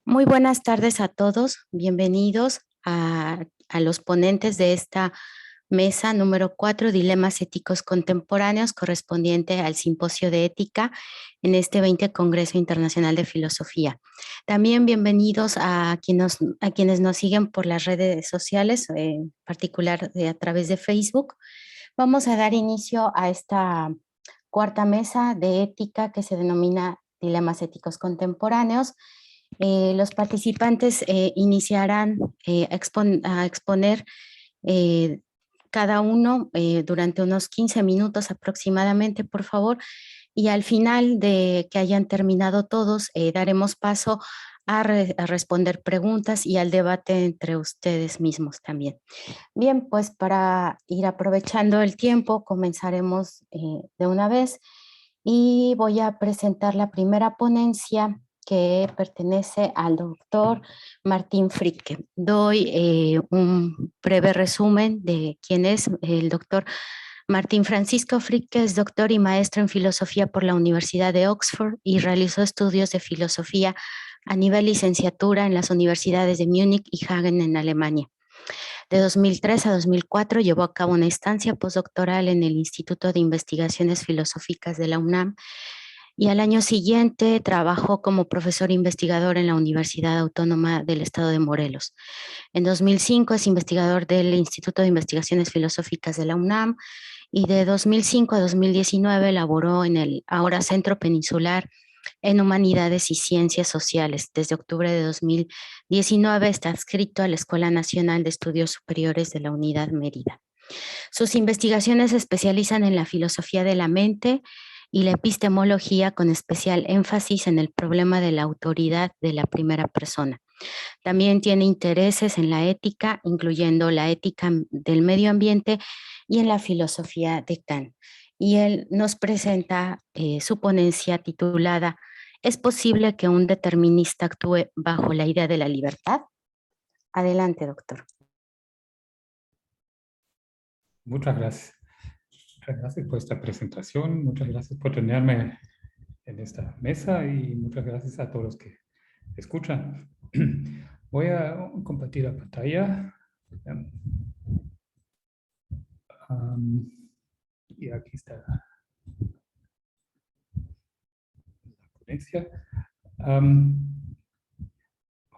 Muy buenas tardes a todos. Bienvenidos a los ponentes de esta mesa número 4, Dilemas Éticos Contemporáneos, correspondiente al Simposio de Ética en este 20 Congreso Internacional de Filosofía. También bienvenidos a quienes nos siguen por las redes sociales, en particular a través de Facebook. Vamos a dar inicio a esta cuarta mesa de ética que se denomina Dilemas Éticos Contemporáneos. Los participantes iniciarán a exponer eh, cada uno durante unos 15 minutos aproximadamente, por favor, y al final de que hayan terminado todos, daremos paso a responder preguntas y al debate entre ustedes mismos también. Bien, pues para ir aprovechando el tiempo, comenzaremos de una vez y voy a presentar la primera ponencia que pertenece al doctor Martín Fricke. Doy un breve resumen de quién es el doctor Martín Francisco Fricke. Es doctor y maestro en filosofía por la Universidad de Oxford y realizó estudios de filosofía a nivel licenciatura en las universidades de Múnich y Hagen en Alemania. De 2003 a 2004 llevó a cabo una estancia postdoctoral en el Instituto de Investigaciones Filosóficas de la UNAM y al año siguiente trabajó como profesor investigador en la Universidad Autónoma del Estado de Morelos. En 2005 es investigador del Instituto de Investigaciones Filosóficas de la UNAM y de 2005 a 2019 laboró en el ahora Centro Peninsular en Humanidades y Ciencias Sociales. Desde octubre de 2019 está adscrito a la Escuela Nacional de Estudios Superiores de la Unidad Mérida. Sus investigaciones se especializan en la filosofía de la mente y la epistemología, con especial énfasis en el problema de la autoridad de la primera persona. También tiene intereses en la ética, incluyendo la ética del medio ambiente y en la filosofía de Kant. Y él nos presenta su ponencia titulada ¿Es posible que un determinista actúe bajo la idea de la libertad? Adelante, doctor. Muchas gracias. Muchas gracias por esta presentación. Muchas gracias por tenerme en esta mesa y muchas gracias a todos los que escuchan. Voy a compartir la pantalla. Y aquí está la ponencia.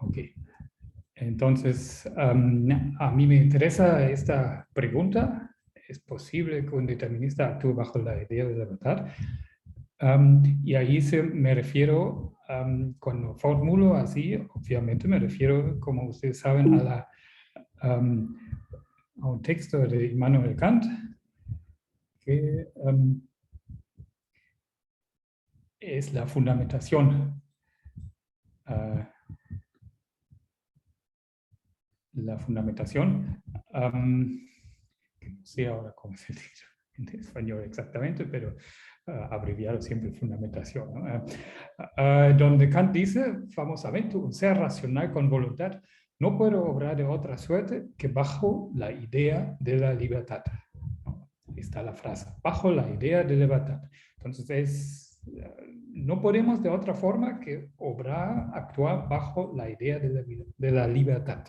Ok. Entonces, a mí me interesa esta pregunta. ¿Es posible que un determinista actúe bajo la idea de la verdad? Y ahí me refiero, cuando formulo así, obviamente me refiero, como ustedes saben, a un texto de Immanuel Kant, que es la fundamentación. La fundamentación, que no sé ahora cómo se dice en español exactamente, pero abreviado siempre fundamentación, ¿no? Donde Kant dice famosamente: un ser racional con voluntad no puede obrar de otra suerte que bajo la idea de la libertad. ¿No? Está la frase, bajo la idea de libertad. Entonces no podemos de otra forma que obrar, actuar bajo la idea de la libertad.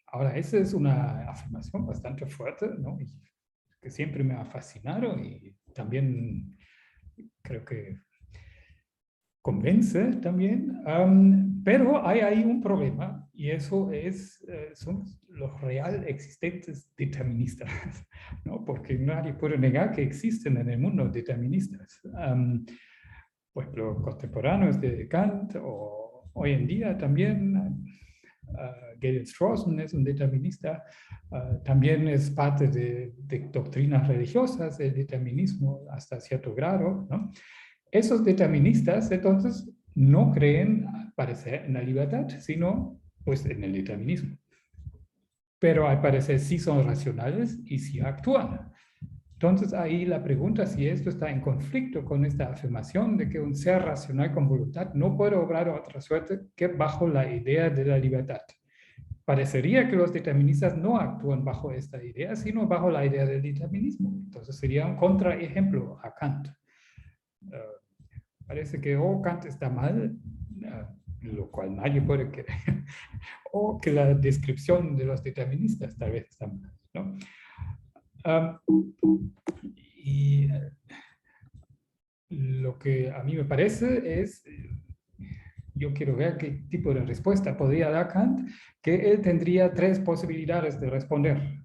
Ahora, esa es una afirmación bastante fuerte, ¿no? Y que siempre me ha fascinado y también creo que convence también, pero hay ahí un problema y eso son los real existentes deterministas, ¿no? Porque nadie puede negar que existen en el mundo deterministas. Pues los contemporáneos de Kant o hoy en día también. Gerhard Strawson es un determinista, también es parte de doctrinas religiosas, el determinismo hasta cierto grado, ¿no? Esos deterministas entonces no creen, al parecer, en la libertad, sino pues en el determinismo. Pero al parecer sí son racionales y sí actúan. Entonces ahí la pregunta si esto está en conflicto con esta afirmación de que un ser racional con voluntad no puede obrar de otra suerte que bajo la idea de la libertad. Parecería que los deterministas no actúan bajo esta idea, sino bajo la idea del determinismo. Entonces sería un contraejemplo a Kant. Parece que Kant está mal, lo cual nadie puede creer, o que la descripción de los deterministas tal vez está mal, ¿no? Y lo que a mí me parece es, yo quiero ver qué tipo de respuesta podría dar Kant, que él tendría tres posibilidades de responder.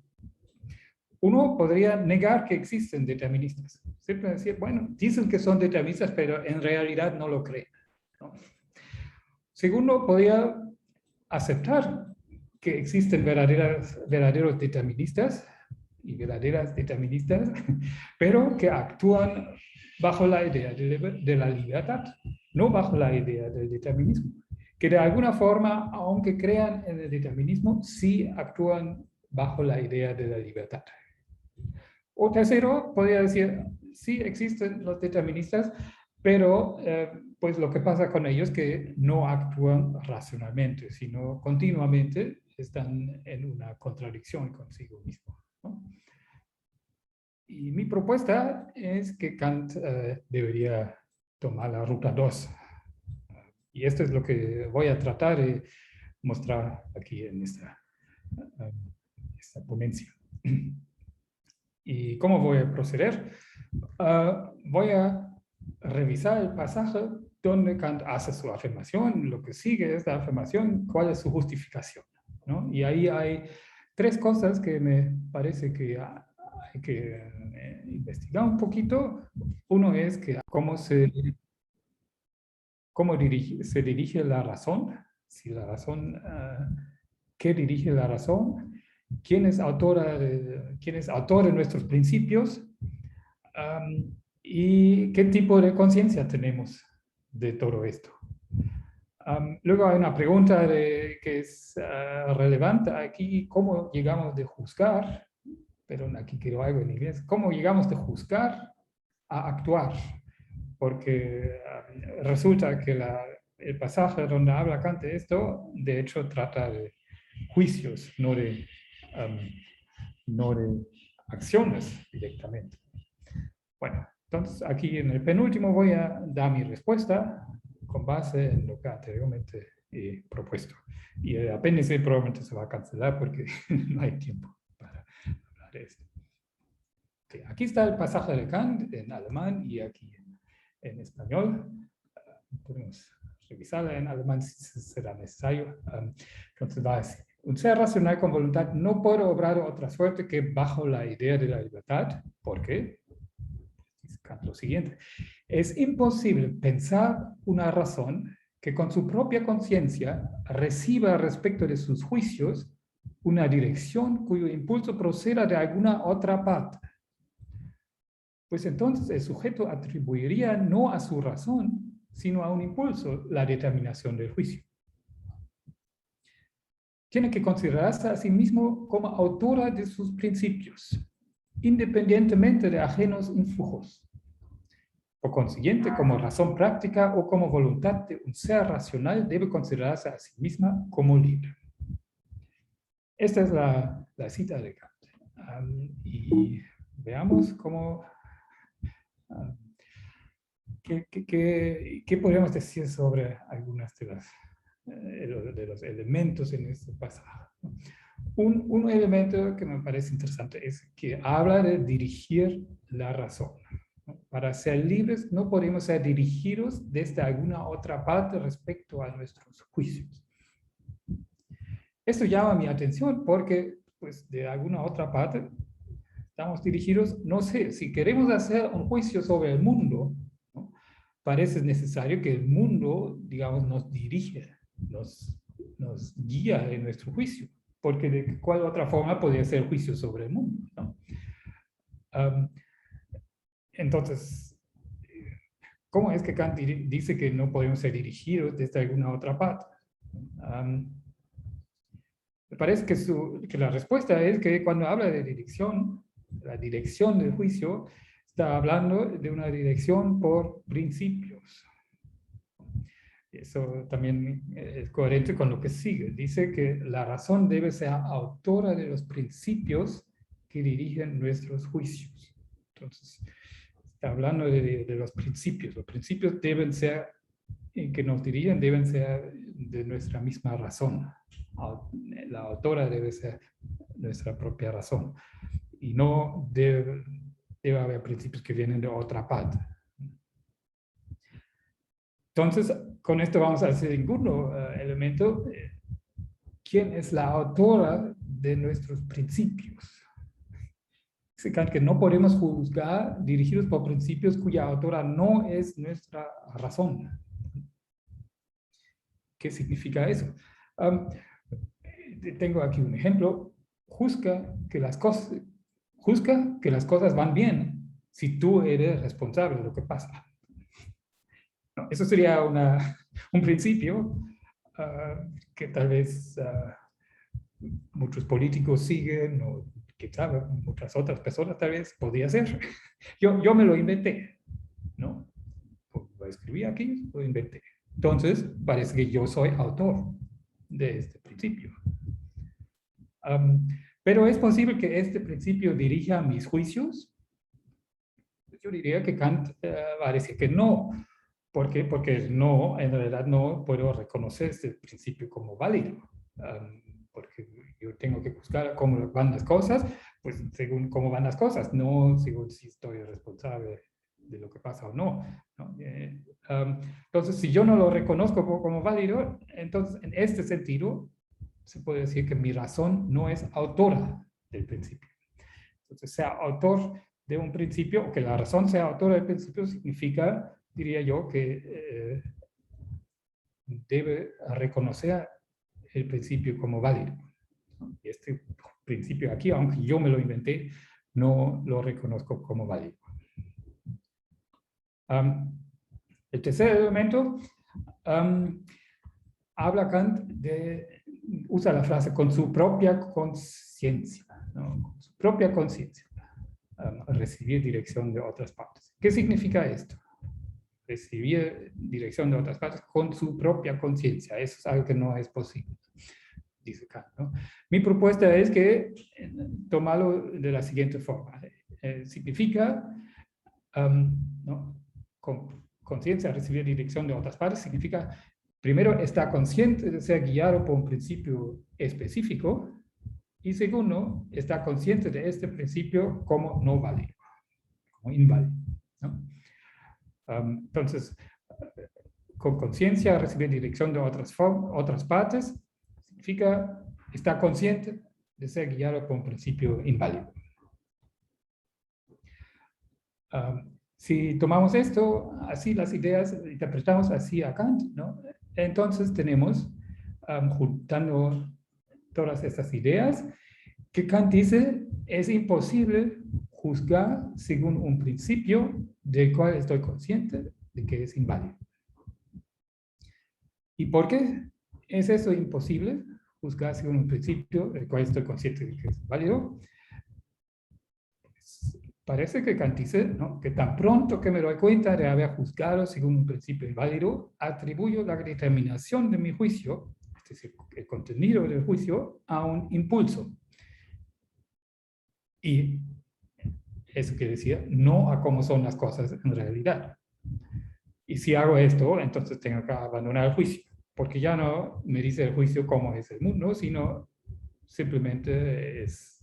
Uno podría negar que existen deterministas. Siempre decir, bueno, dicen que son deterministas, pero en realidad no lo creen, ¿no? Segundo, podría aceptar que existen verdaderos deterministas y verdaderas deterministas, pero que actúan bajo la idea de la libertad, no bajo la idea del determinismo. Que de alguna forma, aunque crean en el determinismo, sí actúan bajo la idea de la libertad. O tercero, podría decir, sí existen los deterministas, pero pues lo que pasa con ellos es que no actúan racionalmente, sino continuamente están en una contradicción consigo mismo, ¿no? Y mi propuesta es que Kant debería tomar la ruta 2. Y esto es lo que voy a tratar de mostrar aquí en esta ponencia. ¿Y cómo voy a proceder? Voy a revisar el pasaje donde Kant hace su afirmación, lo que sigue es la afirmación, cuál es su justificación, ¿no? Y ahí hay tres cosas que me parece que hay que investigar un poquito. Uno es que se dirige la razón, si la razón, ¿qué dirige la razón? ¿Quién es autor de nuestros principios? ¿Y qué tipo de conciencia tenemos de todo esto? Luego hay una pregunta que es relevante aquí, ¿cómo llegamos de juzgar? Pero aquí quiero algo en inglés. ¿Cómo llegamos de juzgar a actuar? Porque resulta que el pasaje donde habla Kant de esto, de hecho, trata de juicios, no de acciones directamente. Bueno, entonces aquí en el penúltimo voy a dar mi respuesta con base en lo que anteriormente he propuesto. Y el apéndice probablemente se va a cancelar porque no hay tiempo para hablar de esto. Okay, aquí está el pasaje de Kant en alemán y aquí en español. Podemos revisarla en alemán si será necesario. Entonces va a decir, un ser racional con voluntad no puede obrar otra suerte que bajo la idea de la libertad. ¿Por qué? Dice Kant lo siguiente. Es imposible pensar una razón que con su propia conciencia reciba respecto de sus juicios una dirección cuyo impulso proceda de alguna otra parte. Pues entonces el sujeto atribuiría no a su razón, sino a un impulso la determinación del juicio. Tiene que considerarse a sí mismo como autora de sus principios, independientemente de ajenos influjos. Por consiguiente, como razón práctica o como voluntad de un ser racional, debe considerarse a sí misma como libre. Esta es la cita de Kant. Y veamos cómo... ¿Qué podríamos decir sobre algunas de los elementos en este pasaje? Un elemento que me parece interesante es que habla de dirigir la razón. Para ser libres no podemos ser dirigidos desde alguna otra parte respecto a nuestros juicios. Esto llama mi atención porque, pues, de alguna otra parte estamos dirigidos, no sé, si queremos hacer un juicio sobre el mundo, ¿no? Parece necesario que el mundo, digamos, nos dirige, nos guía en nuestro juicio, porque de cuál otra forma podría ser el juicio sobre el mundo, ¿no? Entonces, ¿cómo es que Kant dice que no podemos ser dirigidos desde alguna otra parte? Me parece que la respuesta es que cuando habla de dirección, la dirección del juicio, está hablando de una dirección por principios. Eso también es coherente con lo que sigue. Dice que la razón debe ser autora de los principios que dirigen nuestros juicios. Entonces, está hablando de los principios. Los principios deben ser que nos dirigen deben ser de nuestra misma razón. La autora debe ser nuestra propia razón. Y no debe haber principios que vienen de otra parte. Entonces, con esto vamos al segundo elemento. ¿Quién es la autora de nuestros principios? Dice Kant que no podemos juzgar dirigidos por principios cuya autora no es nuestra razón. ¿Qué significa eso? Tengo aquí un ejemplo. Juzga que las cosas van bien si tú eres responsable de lo que pasa. No, eso sería un principio que tal vez muchos políticos siguen, o que sabe, muchas otras personas tal vez podía ser. Yo me lo inventé, ¿no? Lo escribí aquí, lo inventé. Entonces, parece que yo soy autor de este principio. Pero ¿es posible que este principio dirija mis juicios? Yo diría que Kant va a decir que no. ¿Por qué? Porque no, en realidad no puedo reconocer este principio como válido. Porque yo tengo que buscar cómo van las cosas, pues según cómo van las cosas, no según si estoy responsable de lo que pasa o no. Entonces, si yo no lo reconozco como válido, entonces en este sentido se puede decir que mi razón no es autora del principio. Entonces, ser autor de un principio, o que la razón sea autora del principio, significa, diría yo, que debe reconocer el principio como válido. Y este principio aquí, aunque yo me lo inventé, no lo reconozco como válido. El tercer elemento, habla Kant usa la frase con su propia conciencia, ¿no? Con su propia conciencia, recibir dirección de otras partes. ¿Qué significa esto? Recibir dirección de otras partes con su propia conciencia. Eso es algo que no es posible, dice Kant, ¿no? Mi propuesta es que tomarlo de la siguiente forma. Significa, ¿no? Con conciencia, recibir dirección de otras partes, significa, primero, estar consciente de ser guiado por un principio específico, y segundo, estar consciente de este principio como no válido, como inválido, ¿no? Entonces, con conciencia, recibir dirección de otras partes, significa estar consciente de ser guiado por un principio inválido. Si tomamos esto, así las ideas, interpretamos así a Kant, ¿no? Entonces tenemos, juntando todas estas ideas, que Kant dice, es imposible juzgar según un principio del cual estoy consciente de que es inválido. ¿Y por qué es eso imposible? Juzgar según un principio del cual estoy consciente de que es válido. Pues, parece que Kant dice, ¿no?, que tan pronto que me doy cuenta de haber juzgado según un principio inválido, atribuyo la determinación de mi juicio, es decir, el contenido del juicio, a un impulso. Y eso quiere decir, no a cómo son las cosas en realidad. Y si hago esto, entonces tengo que abandonar el juicio, porque ya no me dice el juicio cómo es el mundo, sino simplemente es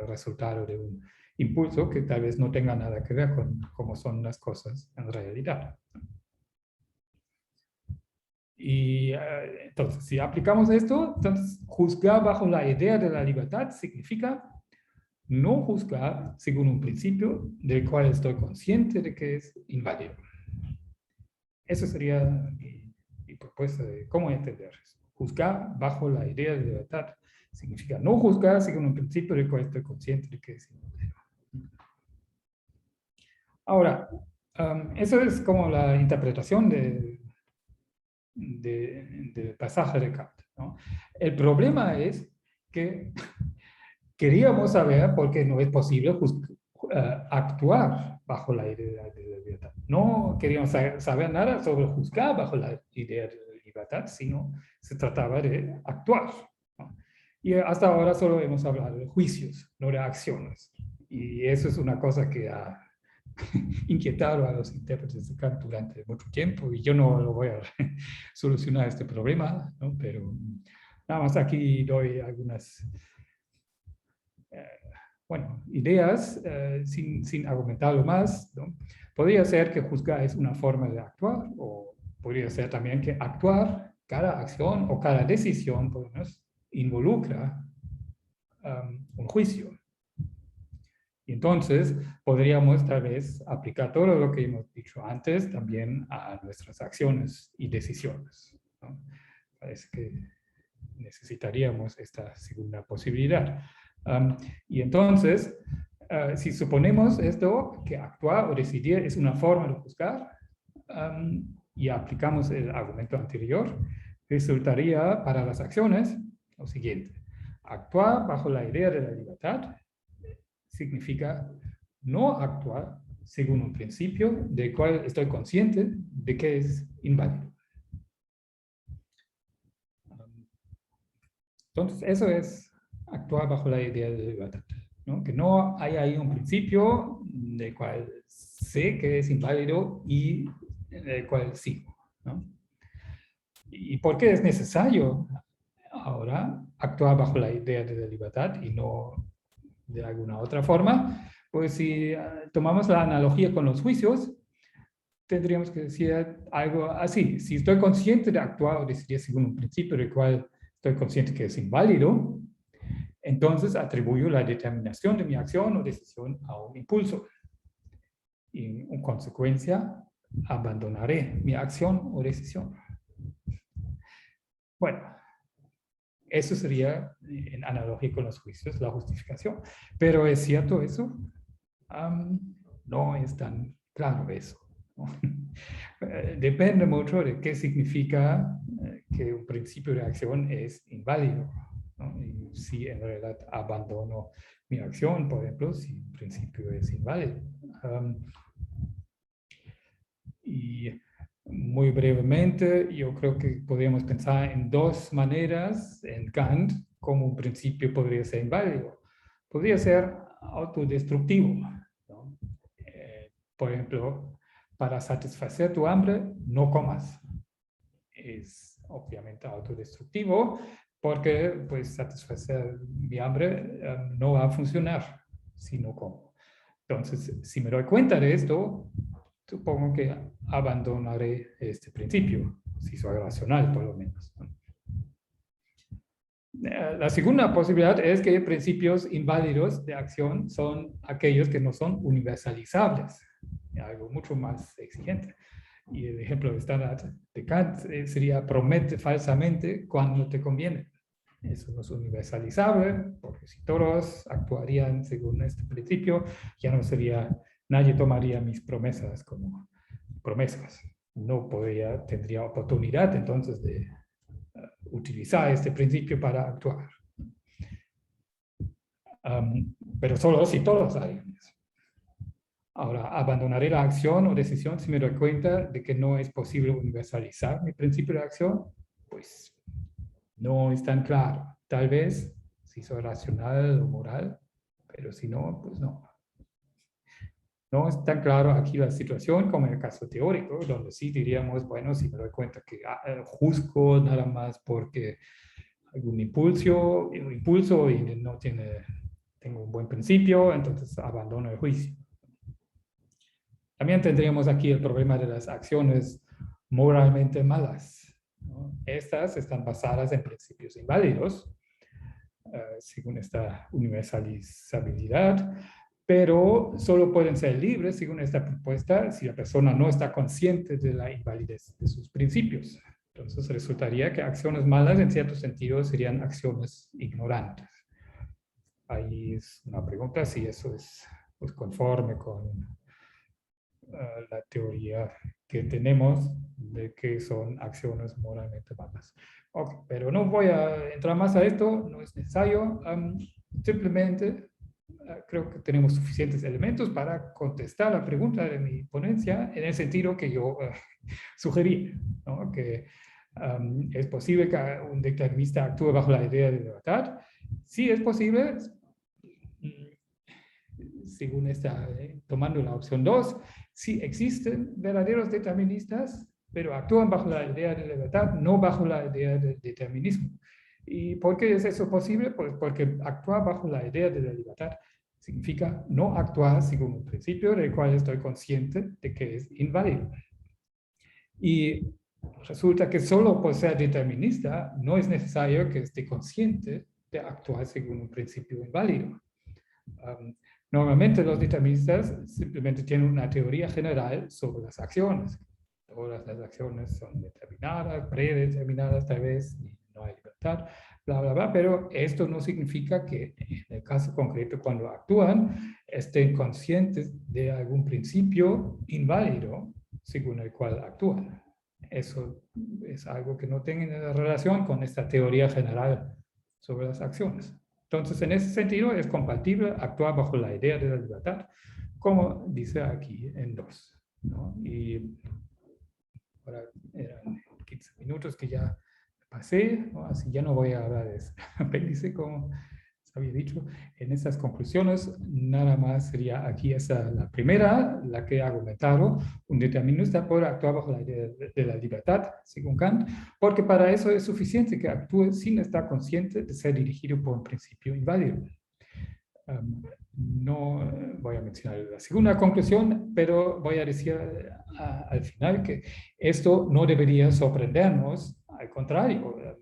resultado de un impulso que tal vez no tenga nada que ver con cómo son las cosas en realidad. Y entonces, si aplicamos esto, entonces juzgar bajo la idea de la libertad significa no juzgar según un principio del cual estoy consciente de que es inválido. Esa sería mi propuesta de cómo entender eso. Juzgar bajo la idea de libertad significa no juzgar según un principio del cual estoy consciente de que es inválido. Ahora, eso es como la interpretación del pasaje de Kant, ¿no? El problema es que queríamos saber por qué no es posible actuar bajo la idea de la libertad. No queríamos saber nada sobre juzgar bajo la idea de la libertad, sino se trataba de actuar, ¿no? Y hasta ahora solo hemos hablado de juicios, no de acciones. Y eso es una cosa que inquietado a los intérpretes de Kant durante mucho tiempo y yo no lo voy a solucionar este problema, ¿no? Pero nada más aquí doy algunas ideas sin argumentarlo más, ¿no? Podría ser que juzgar es una forma de actuar, o podría ser también que actuar, cada acción o cada decisión, por lo menos, involucra un juicio. Y entonces podríamos tal vez aplicar todo lo que hemos dicho antes también a nuestras acciones y decisiones, ¿no? Parece que necesitaríamos esta segunda posibilidad. Y entonces, si suponemos esto, que actuar o decidir es una forma de juzgar, y aplicamos el argumento anterior, resultaría para las acciones lo siguiente. Actuar bajo la idea de la libertad significa no actuar según un principio del cual estoy consciente de que es inválido. Entonces, eso es actuar bajo la idea de libertad, ¿no? Que no hay ahí un principio del cual sé que es inválido y del cual sigo, ¿no? ¿Y por qué es necesario ahora actuar bajo la idea de la libertad y no de alguna otra forma? Pues si tomamos la analogía con los juicios, tendríamos que decir algo así. Si estoy consciente de actuar o decidir según un principio del cual estoy consciente que es inválido, entonces atribuyo la determinación de mi acción o decisión a un impulso. Y en consecuencia, abandonaré mi acción o decisión. Bueno, eso sería, en analogía con los juicios, la justificación. Pero ¿es cierto eso? No es tan claro eso, ¿no? Depende mucho de qué significa que un principio de acción es inválido, ¿no? Y si en realidad abandono mi acción, por ejemplo, si el principio es inválido. Y muy brevemente, yo creo que podríamos pensar en dos maneras en Kant como un principio podría ser inválido. Podría ser autodestructivo, ¿no? Por ejemplo, para satisfacer tu hambre, no comas. Es obviamente autodestructivo porque pues, satisfacer mi hambre no va a funcionar si no como. Entonces, si me doy cuenta de esto, supongo que abandonaré este principio, si soy racional por lo menos. La segunda posibilidad es que principios inválidos de acción son aquellos que no son universalizables, algo mucho más exigente. Y el ejemplo estándar de Kant sería promete falsamente cuando te conviene. Eso no es universalizable, porque si todos actuarían según este principio, ya no sería, nadie tomaría mis promesas como promesas. No tendría oportunidad entonces de utilizar este principio para actuar. Pero solo si todos harían eso. Ahora, abandonaré la acción o decisión si me doy cuenta de que no es posible universalizar mi principio de acción, pues no es tan claro. Tal vez si soy racional o moral, pero si no, pues no. No es tan claro aquí la situación como en el caso teórico, donde sí diríamos, bueno, si me doy cuenta que juzgo nada más porque algún impulso y no tengo un buen principio, entonces abandono el juicio. También tendríamos aquí el problema de las acciones moralmente malas, ¿no? Estas están basadas en principios inválidos, según esta universalizabilidad, pero solo pueden ser libres, según esta propuesta, si la persona no está consciente de la invalidez de sus principios. Entonces resultaría que acciones malas, en cierto sentido, serían acciones ignorantes. Ahí es una pregunta si eso es pues, conforme con la teoría que tenemos de que son acciones moralmente malas. Okay, pero no voy a entrar más a esto, no es necesario. Simplemente creo que tenemos suficientes elementos para contestar la pregunta de mi ponencia en el sentido que yo sugerí, ¿no? Que es posible que un determinista actúe bajo la idea de libertad. Sí es posible. según esta, tomando la opción 2, sí existen verdaderos deterministas, pero actúan bajo la idea de libertad, no bajo la idea del determinismo. ¿Y por qué es eso posible? Pues porque actuar bajo la idea de la libertad significa no actuar según un principio del cual estoy consciente de que es inválido. Y resulta que solo por ser determinista no es necesario que esté consciente de actuar según un principio inválido. Normalmente los deterministas simplemente tienen una teoría general sobre las acciones. Todas las acciones son determinadas, predeterminadas tal vez, y no hay libertad, bla, bla, bla, pero esto no significa que en el caso concreto cuando actúan estén conscientes de algún principio inválido según el cual actúan. Eso es algo que no tiene relación con esta teoría general sobre las acciones. Entonces, en ese sentido, es compatible actuar bajo la idea de la libertad, como dice aquí en 2. ¿No? Y ahora eran 15 minutos que ya pasé, ¿no? Así ya no voy a hablar de ese apéndice, como había dicho. En estas conclusiones, nada más sería aquí esa, la primera, la que he argumentado, un determinista puede actuar bajo la idea de la libertad, según Kant, porque para eso es suficiente que actúe sin estar consciente de ser dirigido por un principio inválido. No voy a mencionar la segunda conclusión, pero voy a decir al final que esto no debería sorprendernos, al contrario.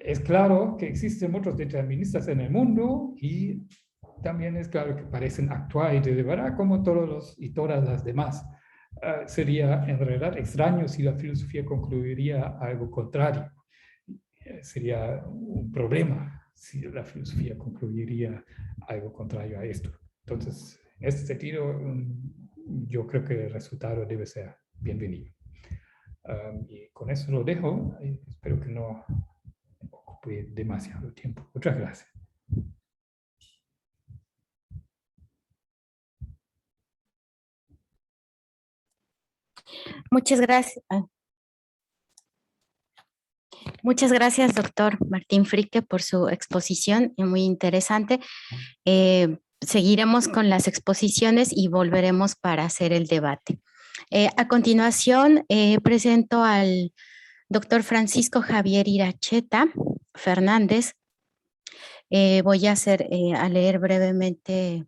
Es claro que existen muchos deterministas en el mundo y también es claro que parecen actuar y deliberar como todos los y todas las demás. Sería en realidad extraño si la filosofía concluiría algo contrario. Sería un problema si la filosofía concluiría algo contrario a esto. Entonces, en este sentido, yo creo que el resultado debe ser bienvenido. Y con eso lo dejo. Espero que no ocupe demasiado tiempo. Muchas gracias. Muchas gracias. Muchas gracias, doctor Martín Frique, por su exposición, muy interesante. Seguiremos con las exposiciones y volveremos para hacer el debate. A continuación, presento al doctor Francisco Javier Iracheta Fernández. Voy a leer brevemente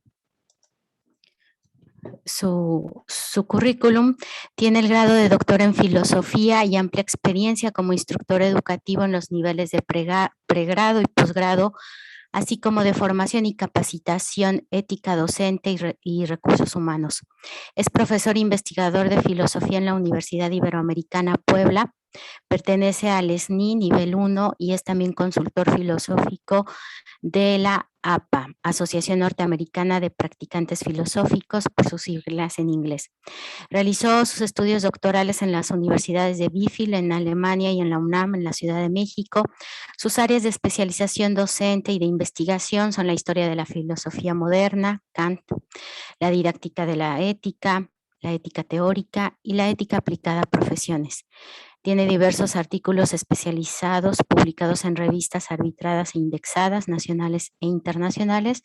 su currículum. Tiene el grado de doctor en filosofía y amplia experiencia como instructor educativo en los niveles de pregrado y posgrado, así como de formación y capacitación ética docente y recursos humanos. Es profesor investigador de filosofía en la Universidad Iberoamericana Puebla. Pertenece al SNI nivel 1 y es también consultor filosófico de la APA, Asociación Norteamericana de Practicantes Filosóficos, por sus siglas en inglés. Realizó sus estudios doctorales en las universidades de Bielefeld en Alemania y en la UNAM en la Ciudad de México. Sus áreas de especialización docente y de investigación son la historia de la filosofía moderna, Kant, la didáctica de la ética teórica y la ética aplicada a profesiones. Tiene diversos artículos especializados publicados en revistas arbitradas e indexadas, nacionales e internacionales,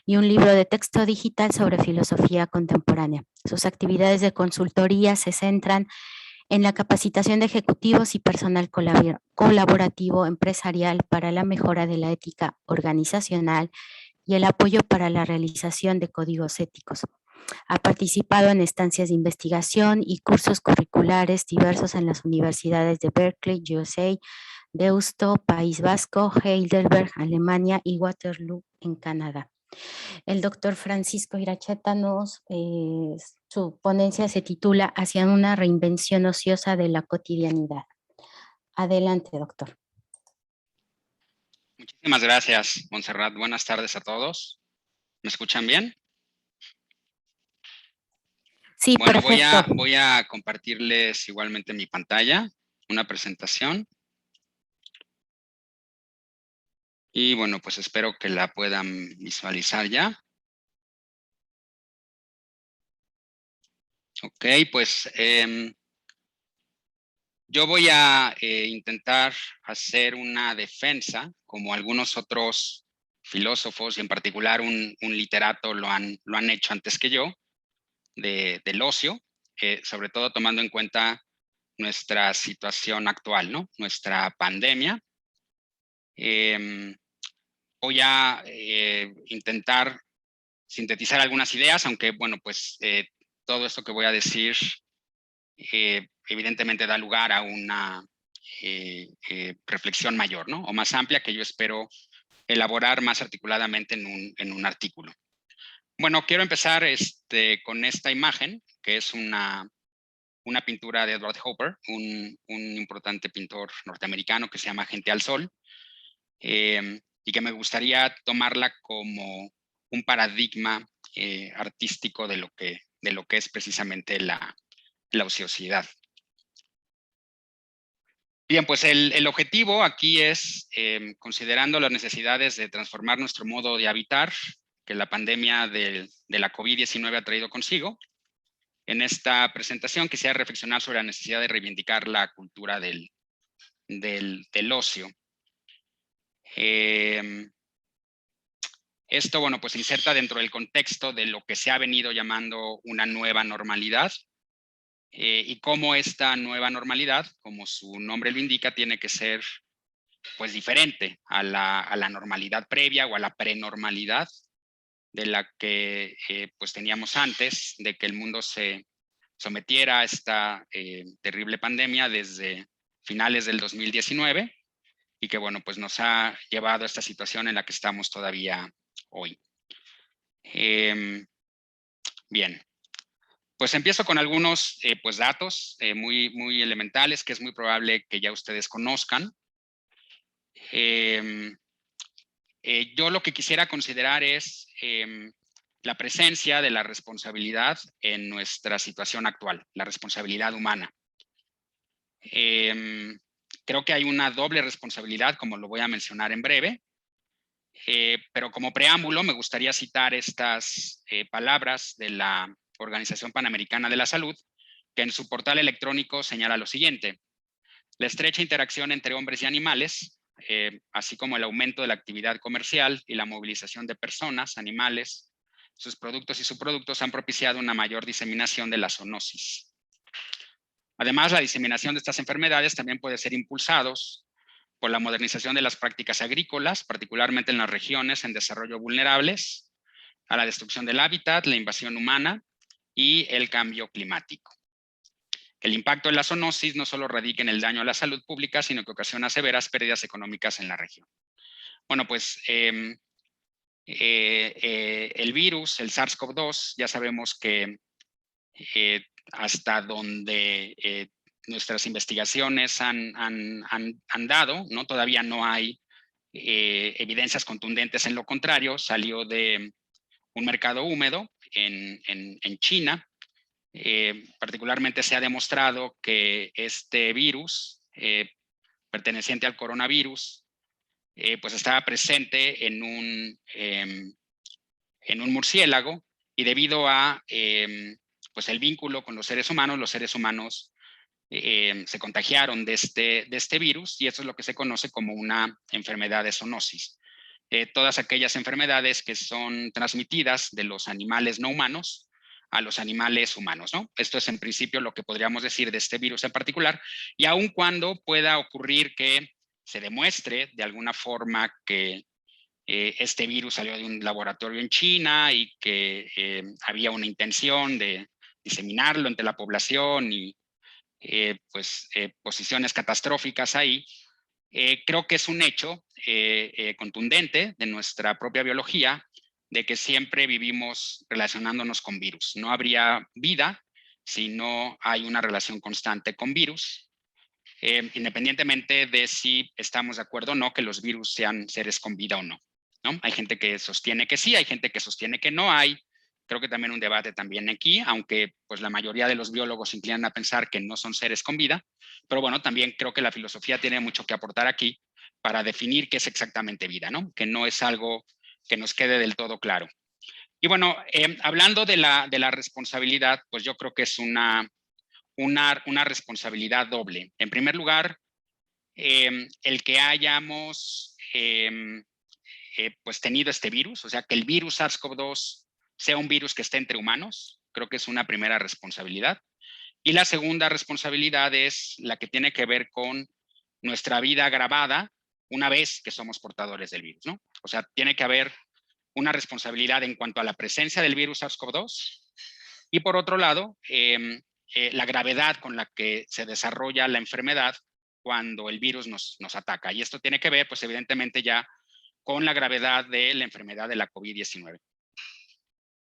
y un libro de texto digital sobre filosofía contemporánea. Sus actividades de consultoría se centran en la capacitación de ejecutivos y personal colaborativo empresarial para la mejora de la ética organizacional y el apoyo para la realización de códigos éticos. Ha participado en estancias de investigación y cursos curriculares diversos en las universidades de Berkeley, USA, Deusto, País Vasco, Heidelberg, Alemania y Waterloo, en Canadá. El doctor Francisco Iracheta su ponencia se titula Hacia una reinvención ociosa de la cotidianidad. Adelante, doctor. Muchísimas gracias, Montserrat. Buenas tardes a todos. ¿Me escuchan bien? Sí, bueno, perfecto. Voy a compartirles igualmente mi pantalla, una presentación. Y bueno, pues espero que la puedan visualizar ya. Ok, pues yo voy a intentar hacer una defensa, como algunos otros filósofos y en particular un literato lo han hecho antes que yo, del ocio, sobre todo tomando en cuenta nuestra situación actual, ¿no? Nuestra pandemia. Voy a intentar sintetizar algunas ideas, aunque, bueno, pues todo esto que voy a decir evidentemente da lugar a una reflexión mayor, ¿no? O más amplia que yo espero elaborar más articuladamente en un artículo. Bueno, quiero empezar con esta imagen, que es una pintura de Edward Hopper, un importante pintor norteamericano que se llama Gente al Sol, y que me gustaría tomarla como un paradigma artístico de lo que es precisamente la ociosidad. Bien, pues el objetivo aquí es, considerando las necesidades de transformar nuestro modo de habitar, que la pandemia de la COVID-19 ha traído consigo. En esta presentación quisiera reflexionar sobre la necesidad de reivindicar la cultura del ocio. Esto, bueno, pues se inserta dentro del contexto de lo que se ha venido llamando una nueva normalidad, y cómo esta nueva normalidad, como su nombre lo indica, tiene que ser pues diferente a la normalidad previa o a la prenormalidad de la que pues teníamos antes de que el mundo se sometiera a esta terrible pandemia desde finales del 2019 y que, bueno, pues nos ha llevado a esta situación en la que estamos todavía hoy. Bien, pues empiezo con algunos pues datos muy elementales que es muy probable que ya ustedes conozcan. Yo lo que quisiera considerar es la presencia de la responsabilidad en nuestra situación actual, la responsabilidad humana. Creo que hay una doble responsabilidad, como lo voy a mencionar en breve, pero como preámbulo me gustaría citar estas palabras de la Organización Panamericana de la Salud, que en su portal electrónico señala lo siguiente: la estrecha interacción entre hombres y animales, así como el aumento de la actividad comercial y la movilización de personas, animales, sus productos y subproductos han propiciado una mayor diseminación de la zoonosis. Además, la diseminación de estas enfermedades también puede ser impulsados por la modernización de las prácticas agrícolas, particularmente en las regiones en desarrollo vulnerables, a la destrucción del hábitat, la invasión humana y el cambio climático. El impacto de la zoonosis no solo radica en el daño a la salud pública, sino que ocasiona severas pérdidas económicas en la región. Bueno, pues el virus, el SARS-CoV-2, ya sabemos que hasta donde nuestras investigaciones han dado, ¿no? Todavía no hay evidencias contundentes en lo contrario. Salió de un mercado húmedo en China. Particularmente se ha demostrado que este virus, perteneciente al coronavirus, pues estaba presente en un murciélago, y debido a pues el vínculo con los seres humanos se contagiaron de este virus, y eso es lo que se conoce como una enfermedad de zoonosis. Todas aquellas enfermedades que son transmitidas de los animales no humanos a los animales humanos, ¿no? Esto es en principio lo que podríamos decir de este virus en particular, y aun cuando pueda ocurrir que se demuestre de alguna forma que este virus salió de un laboratorio en China y que había una intención de diseminarlo entre la población y posiciones catastróficas ahí, creo que es un hecho contundente de nuestra propia biología de que siempre vivimos relacionándonos con virus. No habría vida si no hay una relación constante con virus, independientemente de si estamos de acuerdo o no que los virus sean seres con vida o no, ¿no? Hay gente que sostiene que sí, hay gente que sostiene que no. Hay, creo que también un debate también aquí, aunque pues la mayoría de los biólogos inclinan a pensar que no son seres con vida, pero bueno, también creo que la filosofía tiene mucho que aportar aquí para definir qué es exactamente vida, ¿no? Que no es algo que nos quede del todo claro. Y bueno, hablando de la responsabilidad, pues yo creo que es una responsabilidad doble. En primer lugar, el que hayamos pues tenido este virus, o sea, que el virus SARS-CoV-2 sea un virus que esté entre humanos. Creo que es una primera responsabilidad. Y la segunda responsabilidad es la que tiene que ver con nuestra vida grabada una vez que somos portadores del virus, ¿no? O sea, tiene que haber una responsabilidad en cuanto a la presencia del virus SARS-CoV-2 y por otro lado, la gravedad con la que se desarrolla la enfermedad cuando el virus nos ataca. Y esto tiene que ver, pues evidentemente ya con la gravedad de la enfermedad de la COVID-19.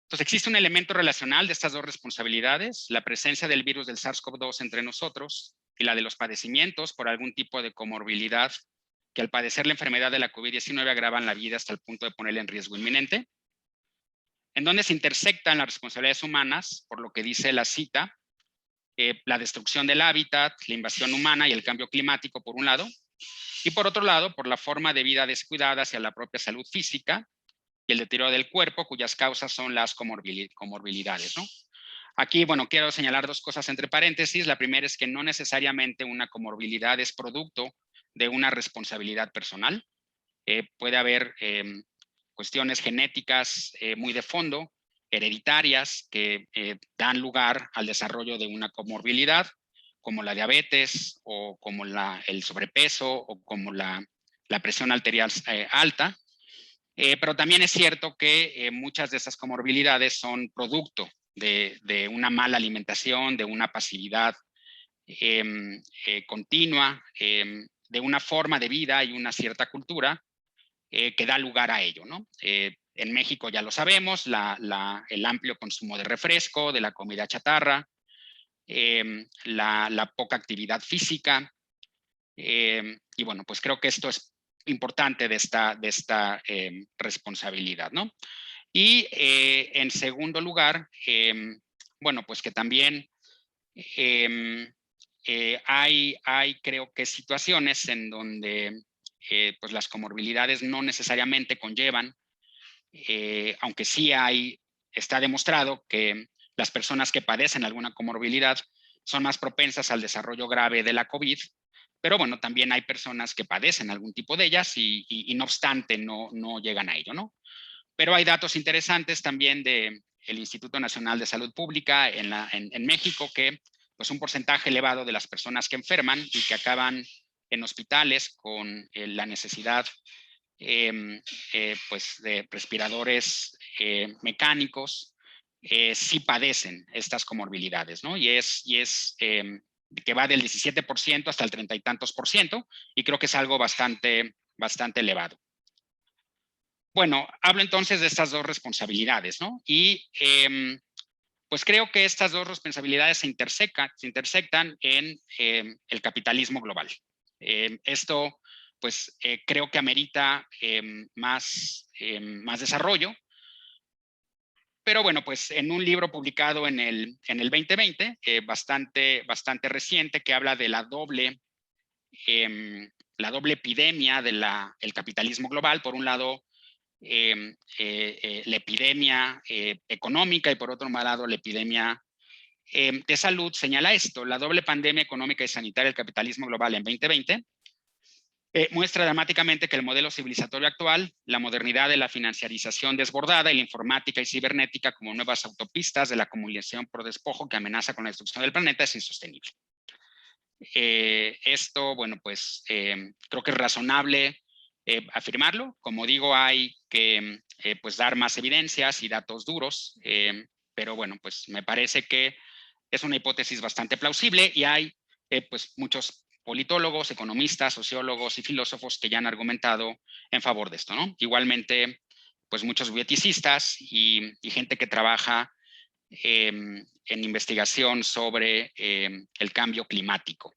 Entonces existe un elemento relacional de estas dos responsabilidades, la presencia del virus del SARS-CoV-2 entre nosotros y la de los padecimientos por algún tipo de comorbilidad que al padecer la enfermedad de la COVID-19 agravan la vida hasta el punto de ponerla en riesgo inminente, en donde se intersectan las responsabilidades humanas, por lo que dice la cita, la destrucción del hábitat, la invasión humana y el cambio climático por un lado, y por otro lado, por la forma de vida descuidada hacia la propia salud física y el deterioro del cuerpo, cuyas causas son las comorbilidades, ¿no? Aquí, bueno, quiero señalar dos cosas entre paréntesis. La primera es que no necesariamente una comorbilidad es producto de una responsabilidad personal. Puede haber cuestiones genéticas muy de fondo, hereditarias, que dan lugar al desarrollo de una comorbilidad, como la diabetes o como el sobrepeso o como la presión arterial alta. Pero también es cierto que muchas de esas comorbilidades son producto de una mala alimentación, de una pasividad continua, de una forma de vida y una cierta cultura que da lugar a ello, ¿no? En México ya lo sabemos, el amplio consumo de refresco, de la comida chatarra, la poca actividad física, y bueno, pues creo que esto es importante de esta responsabilidad, ¿no? Y en segundo lugar, bueno, pues que también hay creo que situaciones en donde pues las comorbilidades no necesariamente conllevan, aunque sí está demostrado que las personas que padecen alguna comorbilidad son más propensas al desarrollo grave de la COVID, pero bueno, también hay personas que padecen algún tipo de ellas y no obstante no llegan a ello, ¿no? Pero hay datos interesantes también del Instituto Nacional de Salud Pública en México que pues un porcentaje elevado de las personas que enferman y que acaban en hospitales con la necesidad pues de respiradores mecánicos sí padecen estas comorbilidades, ¿no? Y es que va del 17% hasta el 30 y tantos por ciento, y creo que es algo bastante elevado. Bueno, hablo entonces de estas dos responsabilidades, ¿no? Y pues creo que estas dos responsabilidades se intersectan en el capitalismo global. Esto, pues creo que amerita más desarrollo. Pero bueno, pues en un libro publicado en el 2020, bastante reciente, que habla de la doble epidemia del capitalismo global. Por un lado, la epidemia económica y por otro lado la epidemia de salud, señala esto: la doble pandemia económica y sanitaria del capitalismo global en 2020 muestra dramáticamente que el modelo civilizatorio actual, la modernidad de la financiarización desbordada y la informática y cibernética como nuevas autopistas de la comunicación por despojo que amenaza con la destrucción del planeta es insostenible. Esto, bueno, pues creo que es razonable afirmarlo. Como digo, hay que pues dar más evidencias y datos duros, pero bueno, pues me parece que es una hipótesis bastante plausible y hay pues muchos politólogos, economistas, sociólogos y filósofos que ya han argumentado en favor de esto, ¿no? Igualmente, pues muchos bioeticistas y gente que trabaja en investigación sobre el cambio climático.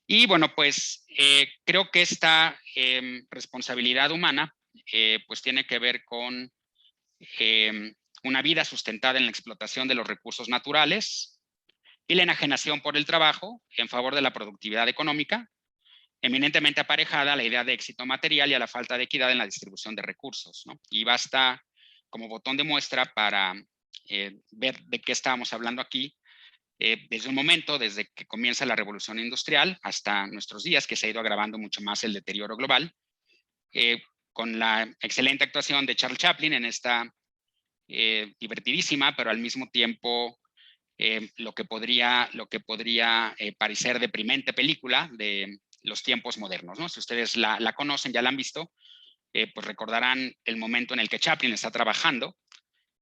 Y bueno, pues creo que esta responsabilidad humana pues tiene que ver con una vida sustentada en la explotación de los recursos naturales y la enajenación por el trabajo en favor de la productividad económica, eminentemente aparejada a la idea de éxito material y a la falta de equidad en la distribución de recursos, ¿no? Y basta como botón de muestra para ver de qué estábamos hablando aquí, desde un momento, desde que comienza la revolución industrial hasta nuestros días, que se ha ido agravando mucho más el deterioro global, con la excelente actuación de Charles Chaplin en esta divertidísima, pero al mismo tiempo lo que podría parecer deprimente película de los tiempos modernos, ¿no? Si ustedes la conocen, ya la han visto, pues recordarán el momento en el que Chaplin está trabajando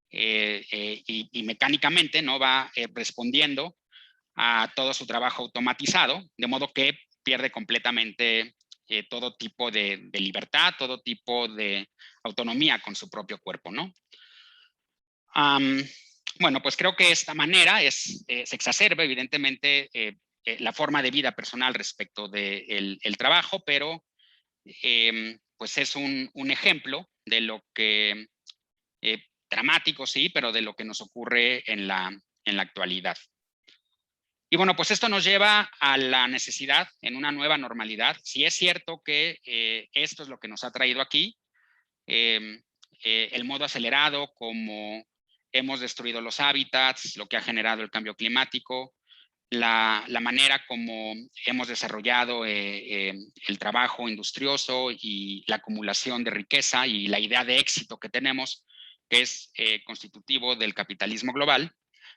y mecánicamente, ¿no?, va respondiendo a todo su trabajo automatizado, de modo que pierde completamente todo tipo de libertad, todo tipo de autonomía con su propio cuerpo, ¿no? Bueno, pues creo que esta manera se exacerba evidentemente la forma de vida personal respecto del trabajo, pero pues es un ejemplo de lo que, dramático sí, pero de lo que nos ocurre en la actualidad. Y bueno, pues esto nos lleva a la necesidad en una nueva normalidad. Si es cierto que esto es lo que nos ha traído aquí, el modo acelerado, como hemos destruido los hábitats, lo que ha generado el cambio climático, la manera como hemos desarrollado el trabajo industrioso y la acumulación de riqueza y la idea de éxito que tenemos, que es constitutivo del capitalismo global,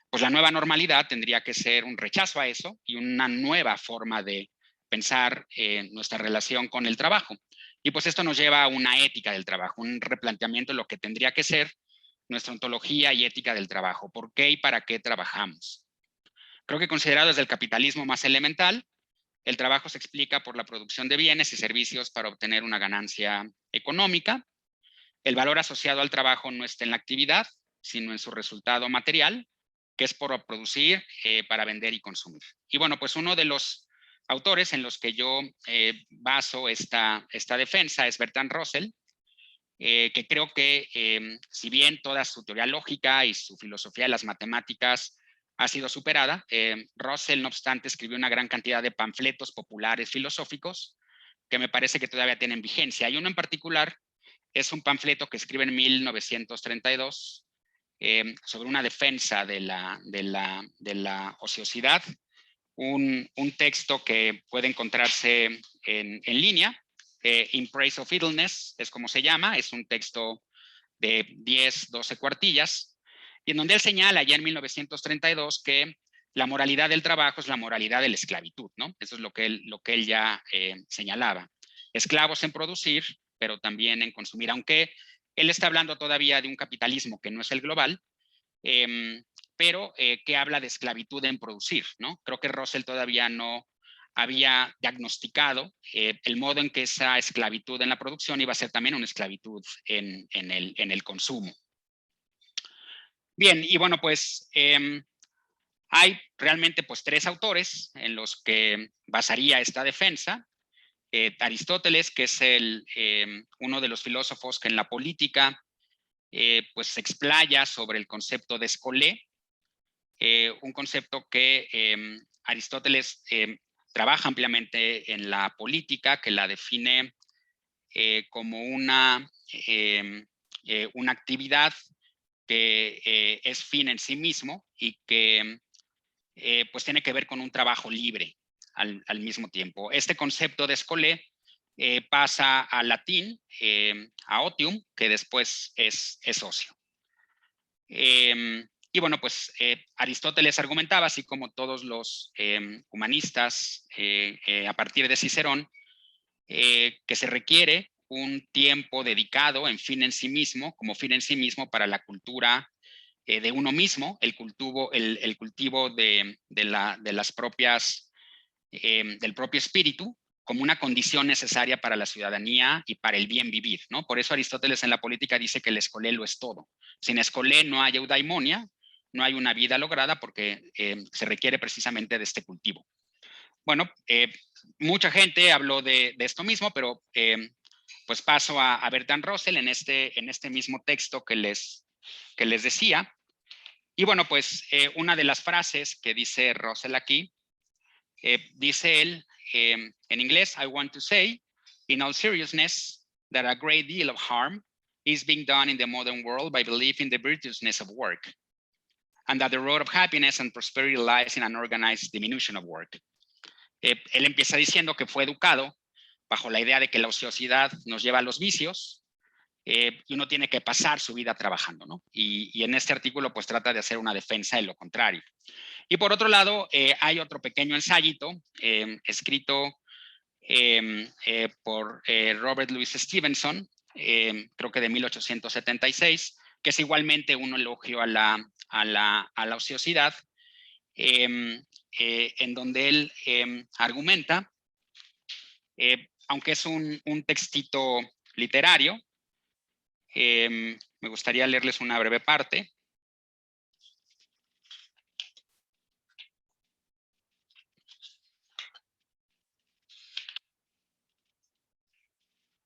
pues la nueva normalidad tendría que ser un rechazo a eso y una nueva forma de pensar nuestra relación con el trabajo. Y pues esto nos lleva a una ética del trabajo, un replanteamiento de lo que tendría que ser nuestra ontología y ética del trabajo. ¿Por qué y para qué trabajamos? Creo que considerado desde el capitalismo más elemental, el trabajo se explica por la producción de bienes y servicios para obtener una ganancia económica. El valor asociado al trabajo no está en la actividad, sino en su resultado material, que es por producir, para vender y consumir. Y bueno, pues uno de los autores en los que yo baso esta defensa es Bertrand Russell, que creo que si bien toda su teoría lógica y su filosofía de las matemáticas ha sido superada, Russell, no obstante, escribió una gran cantidad de panfletos populares filosóficos que me parece que todavía tienen vigencia. Hay uno en particular, es un panfleto que escribe en 1932 sobre una defensa de la ociosidad, un texto que puede encontrarse en línea, In Praise of Idleness, es como se llama, es un texto de 10, 12 cuartillas, y en donde él señala ya en 1932 que la moralidad del trabajo es la moralidad de la esclavitud, ¿no? Eso es lo que él ya señalaba. Esclavos en producir, pero también en consumir, aunque él está hablando todavía de un capitalismo que no es el global, pero que habla de esclavitud en producir, ¿no? Creo que Russell todavía no había diagnosticado el modo en que esa esclavitud en la producción iba a ser también una esclavitud en el consumo. Bien, y bueno, pues hay realmente pues 3 autores en los que basaría esta defensa. Aristóteles, que es uno de los filósofos que en la política pues se explaya sobre el concepto de escolé, un concepto que Aristóteles trabaja ampliamente en la política, que la define como una actividad que es fin en sí mismo y que pues tiene que ver con un trabajo libre al mismo tiempo. Este concepto de escolé pasa al latín, a otium, que después es ocio. Y bueno, pues Aristóteles argumentaba, así como todos los humanistas a partir de Cicerón, que se requiere un tiempo dedicado en fin en sí mismo, como fin en sí mismo para la cultura de uno mismo, el cultivo de las propias, del propio espíritu, como una condición necesaria para la ciudadanía y para el bien vivir, ¿no? Por eso Aristóteles en la política dice que el escolé lo es todo. Sin escolé no hay eudaimonia, no hay una vida lograda porque se requiere precisamente de este cultivo. Bueno, mucha gente habló de esto mismo, pero pues paso a Bertrand Russell en este mismo texto que les decía. Y bueno, pues una de las frases que dice Russell aquí, dice él en inglés, I want to say, in all seriousness, that a great deal of harm is being done in the modern world by believing the virtuousness of work, and that the road of happiness and prosperity lies in an organized diminution of work. Él empieza diciendo que fue educado bajo la idea de que la ociosidad nos lleva a los vicios y uno tiene que pasar su vida trabajando, ¿no? Y en este artículo pues trata de hacer una defensa de lo contrario. Y por otro lado, hay otro pequeño ensayito escrito por Robert Louis Stevenson, creo que de 1876, que es igualmente un elogio a la ociosidad, en donde él argumenta, aunque es un textito literario, me gustaría leerles una breve parte.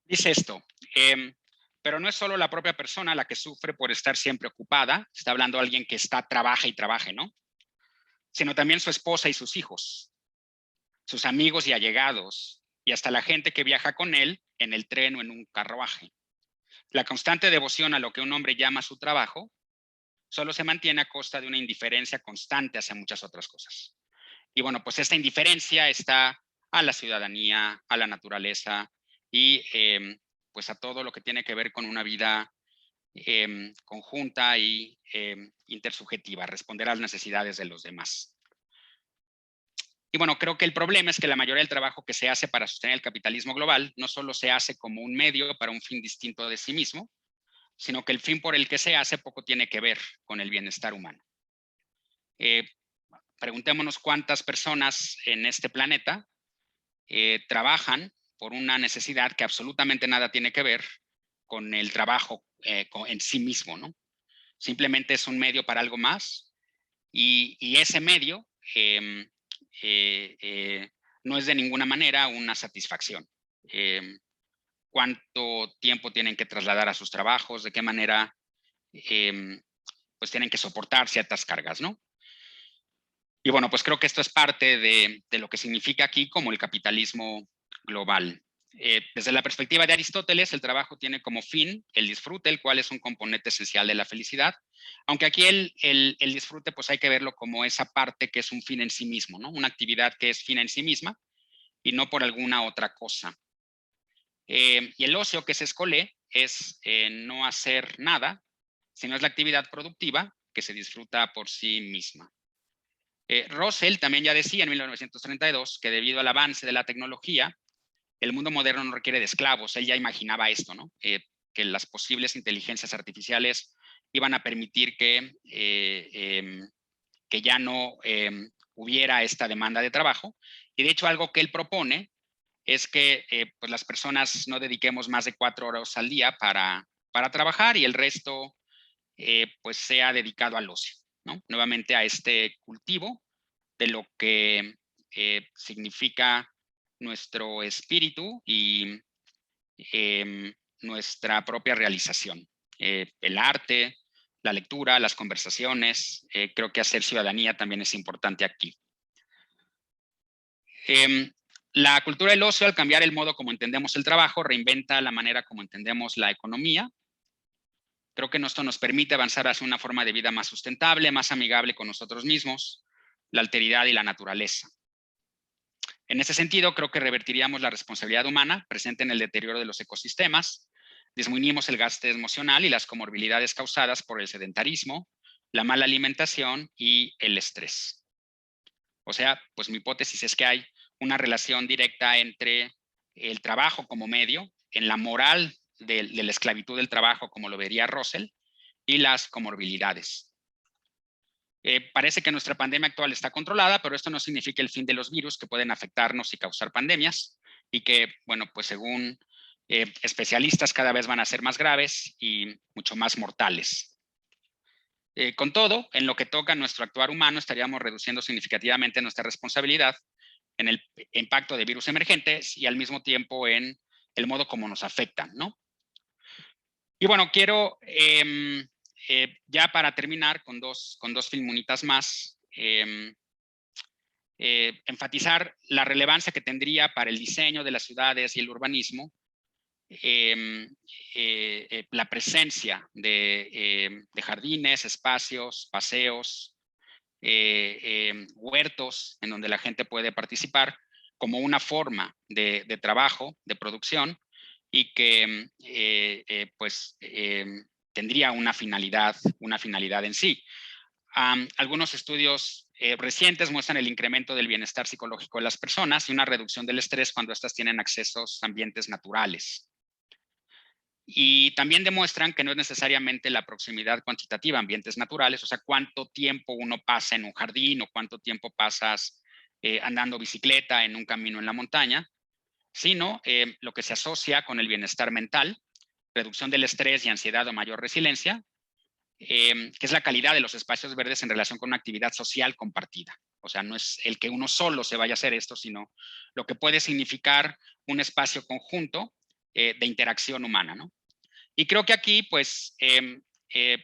Dice esto, pero no es solo la propia persona la que sufre por estar siempre ocupada, está hablando alguien que trabaja y trabaje, ¿no? Sino también su esposa y sus hijos, sus amigos y allegados, y hasta la gente que viaja con él en el tren o en un carruaje. La constante devoción a lo que un hombre llama su trabajo solo se mantiene a costa de una indiferencia constante hacia muchas otras cosas. Y bueno, pues esta indiferencia está a la ciudadanía, a la naturaleza y pues a todo lo que tiene que ver con una vida conjunta y intersubjetiva, responder a las necesidades de los demás. Y bueno, creo que el problema es que la mayoría del trabajo que se hace para sostener el capitalismo global no solo se hace como un medio para un fin distinto de sí mismo, sino que el fin por el que se hace poco tiene que ver con el bienestar humano. Preguntémonos cuántas personas en este planeta trabajan por una necesidad que absolutamente nada tiene que ver con el trabajo en sí mismo, ¿no? Simplemente es un medio para algo más y ese medio no es de ninguna manera una satisfacción. ¿Cuánto tiempo tienen que trasladar a sus trabajos? ¿De qué manera pues tienen que soportar ciertas cargas, ¿no? Y bueno, pues creo que esto es parte de lo que significa aquí como el capitalismo global. Desde la perspectiva de Aristóteles, el trabajo tiene como fin el disfrute, el cual es un componente esencial de la felicidad, aunque aquí el disfrute pues hay que verlo como esa parte que es un fin en sí mismo, ¿no? Una actividad que es fin en sí misma y no por alguna otra cosa. Y el ocio que se escolé es no hacer nada, sino es la actividad productiva que se disfruta por sí misma. Russell también ya decía en 1932 que debido al avance de la tecnología, el mundo moderno no requiere de esclavos. Él ya imaginaba esto, ¿no? Que las posibles inteligencias artificiales iban a permitir que ya no hubiera esta demanda de trabajo. Y de hecho algo que él propone es que pues las personas no dediquemos más de 4 horas al día para trabajar y el resto pues sea dedicado al ocio, ¿no? Nuevamente a este cultivo de lo que significa nuestro espíritu y nuestra propia realización. El arte, la lectura, las conversaciones, creo que hacer ciudadanía también es importante aquí. La cultura del ocio, al cambiar el modo como entendemos el trabajo, reinventa la manera como entendemos la economía. Creo que esto nos permite avanzar hacia una forma de vida más sustentable, más amigable con nosotros mismos, la alteridad y la naturaleza. En ese sentido, creo que revertiríamos la responsabilidad humana presente en el deterioro de los ecosistemas, disminuimos el gasto emocional y las comorbilidades causadas por el sedentarismo, la mala alimentación y el estrés. O sea, pues mi hipótesis es que hay una relación directa entre el trabajo como medio, en la moral de la esclavitud del trabajo, como lo vería Russell, y las comorbilidades. Parece que nuestra pandemia actual está controlada, pero esto no significa el fin de los virus que pueden afectarnos y causar pandemias y que, bueno, pues según especialistas cada vez van a ser más graves y mucho más mortales. Con todo, en lo que toca a nuestro actuar humano, estaríamos reduciendo significativamente nuestra responsabilidad en el impacto de virus emergentes y al mismo tiempo en el modo como nos afectan, ¿no? Y bueno, quiero ya para terminar con dos filmunitas más, enfatizar la relevancia que tendría para el diseño de las ciudades y el urbanismo la presencia de jardines, espacios, paseos, huertos en donde la gente puede participar como una forma de trabajo, de producción, y que tendría una finalidad en sí. Algunos estudios recientes muestran el incremento del bienestar psicológico de las personas y una reducción del estrés cuando éstas tienen accesos a ambientes naturales. Y también demuestran que no es necesariamente la proximidad cuantitativa a ambientes naturales, o sea, cuánto tiempo uno pasa en un jardín o cuánto tiempo pasas andando bicicleta en un camino en la montaña, sino lo que se asocia con el bienestar mental, reducción del estrés y ansiedad o mayor resiliencia, que es la calidad de los espacios verdes en relación con una actividad social compartida. O sea, no es el que uno solo se vaya a hacer esto, sino lo que puede significar un espacio conjunto de interacción humana, ¿no? Y creo que aquí, pues,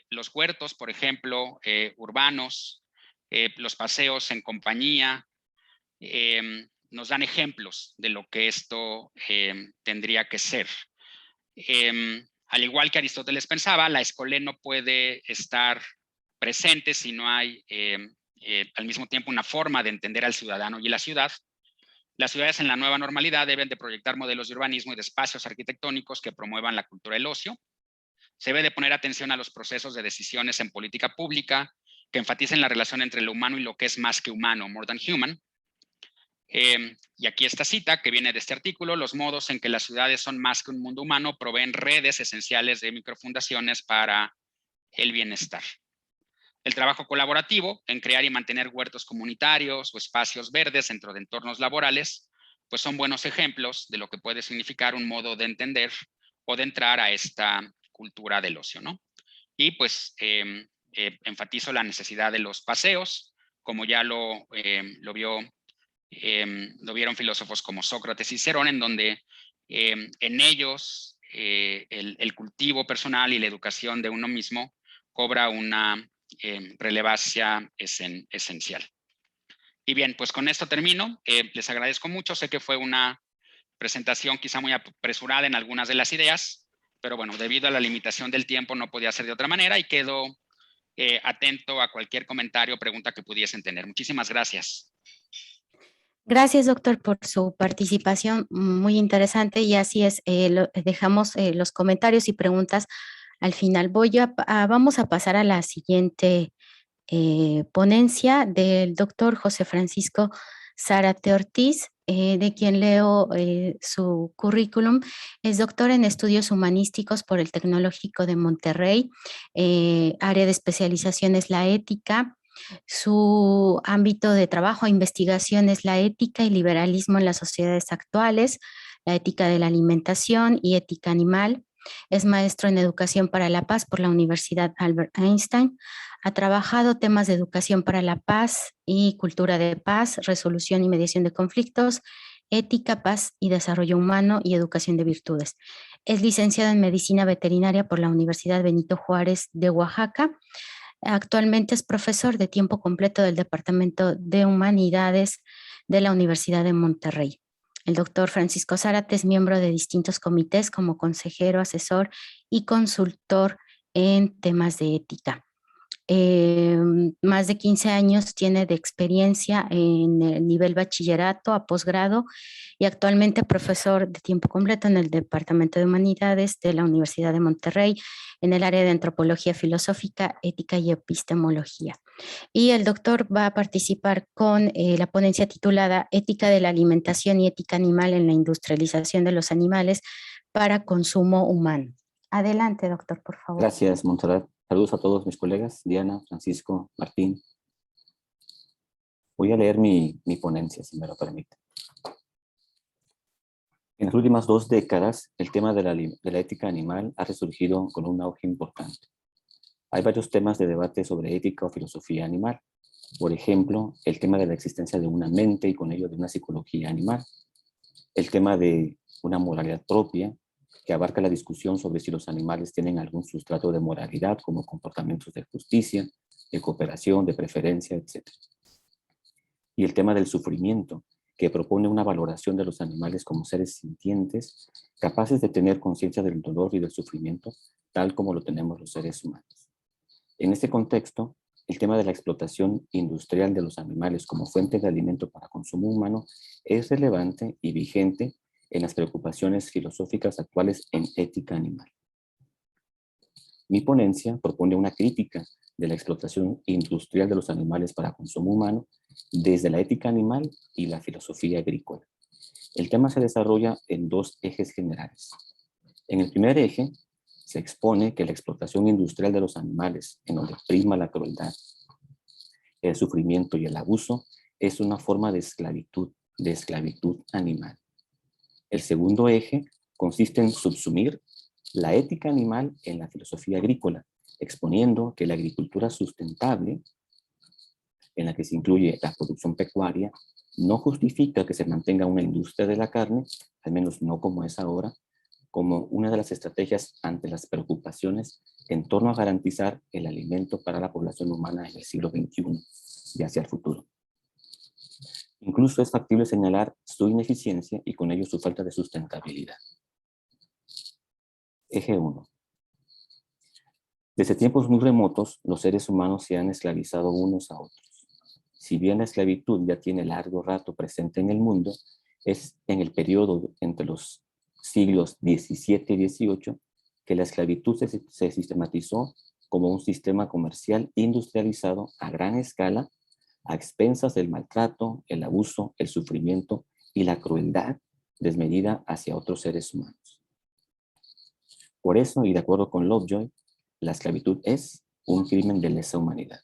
los huertos, por ejemplo, urbanos, los paseos en compañía, nos dan ejemplos de lo que esto tendría que ser. Al igual que Aristóteles pensaba, la escolé no puede estar presente si no hay al mismo tiempo una forma de entender al ciudadano y la ciudad. Las ciudades en la nueva normalidad deben de proyectar modelos de urbanismo y de espacios arquitectónicos que promuevan la cultura del ocio. Se debe de poner atención a los procesos de decisiones en política pública que enfaticen la relación entre lo humano y lo que es más que humano, more than human. Y aquí esta cita que viene de este artículo: los modos en que las ciudades son más que un mundo humano proveen redes esenciales de microfundaciones para el bienestar. El trabajo colaborativo en crear y mantener huertos comunitarios o espacios verdes dentro de entornos laborales, pues son buenos ejemplos de lo que puede significar un modo de entender o de entrar a esta cultura del ocio, ¿no? Y pues enfatizo la necesidad de los paseos, como ya lo vieron filósofos como Sócrates y Cicerón, en donde en ellos el cultivo personal y la educación de uno mismo cobra una relevancia esencial. Y bien, pues con esto termino. Les agradezco mucho. Sé que fue una presentación quizá muy apresurada en algunas de las ideas, pero bueno, debido a la limitación del tiempo no podía ser de otra manera y quedo atento a cualquier comentario o pregunta que pudiesen tener. Muchísimas gracias. Gracias, doctor, por su participación muy interesante, y así es, dejamos los comentarios y preguntas al final. Vamos a pasar a la siguiente ponencia del doctor José Francisco Zárate Ortiz, de quien leo su currículum. Es doctor en estudios humanísticos por el Tecnológico de Monterrey, área de especialización es la ética. Su ámbito de trabajo e investigación es la ética y liberalismo en las sociedades actuales, la ética de la alimentación y ética animal. Es maestro en educación para la paz por la Universidad Albert Einstein. Ha trabajado temas de educación para la paz y cultura de paz, resolución y mediación de conflictos, ética, paz y desarrollo humano y educación de virtudes. Es licenciado en medicina veterinaria por la Universidad Benito Juárez de Oaxaca. Actualmente es profesor de tiempo completo del Departamento de Humanidades de la Universidad de Monterrey. El doctor Francisco Zárate es miembro de distintos comités como consejero, asesor y consultor en temas de ética. Más de 15 años tiene de experiencia en el nivel bachillerato a posgrado y actualmente profesor de tiempo completo en el Departamento de Humanidades de la Universidad de Monterrey en el área de Antropología Filosófica, Ética y Epistemología. Y el doctor va a participar con la ponencia titulada Ética de la alimentación y ética animal en la industrialización de los animales para consumo humano. Adelante, doctor, por favor. Gracias, Montserrat. Saludos a todos mis colegas, Diana, Francisco, Martín. Voy a leer mi ponencia, si me lo permite. En las últimas 2 décadas, el tema de la ética animal ha resurgido con un auge importante. Hay varios temas de debate sobre ética o filosofía animal. Por ejemplo, el tema de la existencia de una mente y con ello de una psicología animal. El tema de una moralidad propia, que abarca la discusión sobre si los animales tienen algún sustrato de moralidad, como comportamientos de justicia, de cooperación, de preferencia, etc. Y el tema del sufrimiento, que propone una valoración de los animales como seres sintientes, capaces de tener conciencia del dolor y del sufrimiento, tal como lo tenemos los seres humanos. En este contexto, el tema de la explotación industrial de los animales como fuente de alimento para consumo humano es relevante y vigente en las preocupaciones filosóficas actuales en ética animal. Mi ponencia propone una crítica de la explotación industrial de los animales para consumo humano desde la ética animal y la filosofía agrícola. El tema se desarrolla en dos ejes generales. En el primer eje, se expone que la explotación industrial de los animales, en donde prima la crueldad, el sufrimiento y el abuso, es una forma de esclavitud animal. El segundo eje consiste en subsumir la ética animal en la filosofía agrícola, exponiendo que la agricultura sustentable, en la que se incluye la producción pecuaria, no justifica que se mantenga una industria de la carne, al menos no como es ahora, como una de las estrategias ante las preocupaciones en torno a garantizar el alimento para la población humana en el siglo XXI y hacia el futuro. Incluso es factible señalar su ineficiencia y con ello su falta de sustentabilidad. Eje 1. Desde tiempos muy remotos, los seres humanos se han esclavizado unos a otros. Si bien la esclavitud ya tiene largo rato presente en el mundo, es en el periodo entre los siglos XVII y XVIII que la esclavitud se sistematizó como un sistema comercial industrializado a gran escala, a expensas del maltrato, el abuso, el sufrimiento y la crueldad desmedida hacia otros seres humanos. Por eso, y de acuerdo con Lovejoy, la esclavitud es un crimen de lesa humanidad.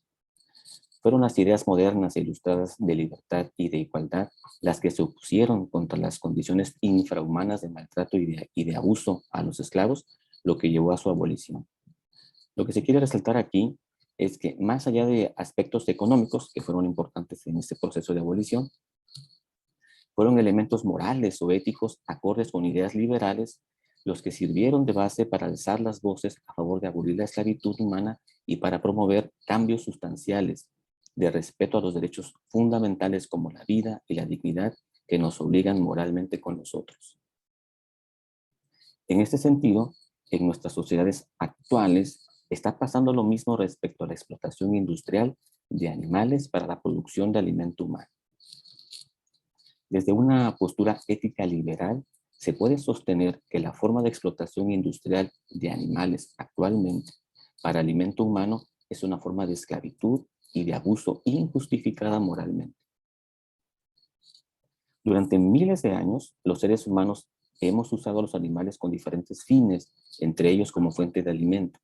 Fueron las ideas modernas e ilustradas de libertad y de igualdad las que se opusieron contra las condiciones infrahumanas de maltrato y de abuso a los esclavos, lo que llevó a su abolición. Lo que se quiere resaltar aquí es que más allá de aspectos económicos que fueron importantes en este proceso de abolición, fueron elementos morales o éticos acordes con ideas liberales los que sirvieron de base para alzar las voces a favor de abolir la esclavitud humana y para promover cambios sustanciales de respeto a los derechos fundamentales como la vida y la dignidad que nos obligan moralmente con los otros. En este sentido, en nuestras sociedades actuales está pasando lo mismo respecto a la explotación industrial de animales para la producción de alimento humano. Desde una postura ética liberal, se puede sostener que la forma de explotación industrial de animales actualmente para alimento humano es una forma de esclavitud y de abuso injustificada moralmente. Durante miles de años, los seres humanos hemos usado a los animales con diferentes fines, entre ellos como fuente de alimento.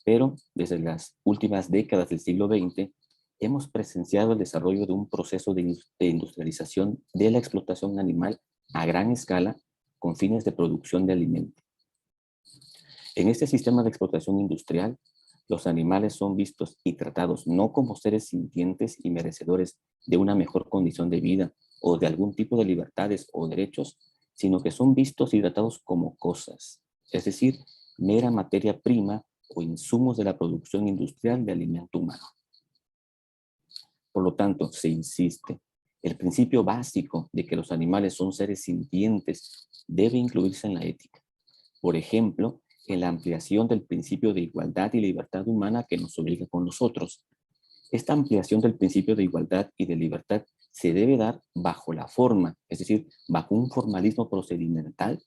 Pero desde las últimas décadas del siglo XX, hemos presenciado el desarrollo de un proceso de industrialización de la explotación animal a gran escala con fines de producción de alimento. En este sistema de explotación industrial, los animales son vistos y tratados no como seres sintientes y merecedores de una mejor condición de vida o de algún tipo de libertades o derechos, sino que son vistos y tratados como cosas, es decir, mera materia prima o insumos de la producción industrial de alimento humano. Por lo tanto, se insiste, el principio básico de que los animales son seres sintientes debe incluirse en la ética. Por ejemplo, en la ampliación del principio de igualdad y libertad humana que nos obliga con nosotros. Esta ampliación del principio de igualdad y de libertad se debe dar bajo la forma, es decir, bajo un formalismo procedimental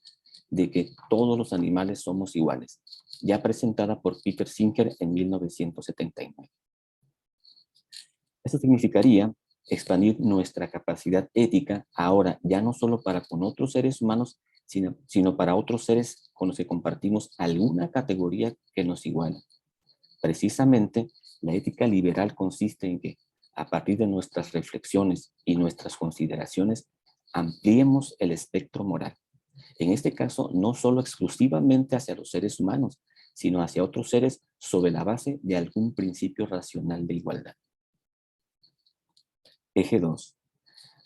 de que todos los animales somos iguales, ya presentada por Peter Singer en 1979. Esto significaría expandir nuestra capacidad ética ahora ya no solo para con otros seres humanos, sino para otros seres con los que compartimos alguna categoría que nos iguala. Precisamente, la ética liberal consiste en que, a partir de nuestras reflexiones y nuestras consideraciones, ampliemos el espectro moral. En este caso, no solo exclusivamente hacia los seres humanos, sino hacia otros seres sobre la base de algún principio racional de igualdad. Eje 2.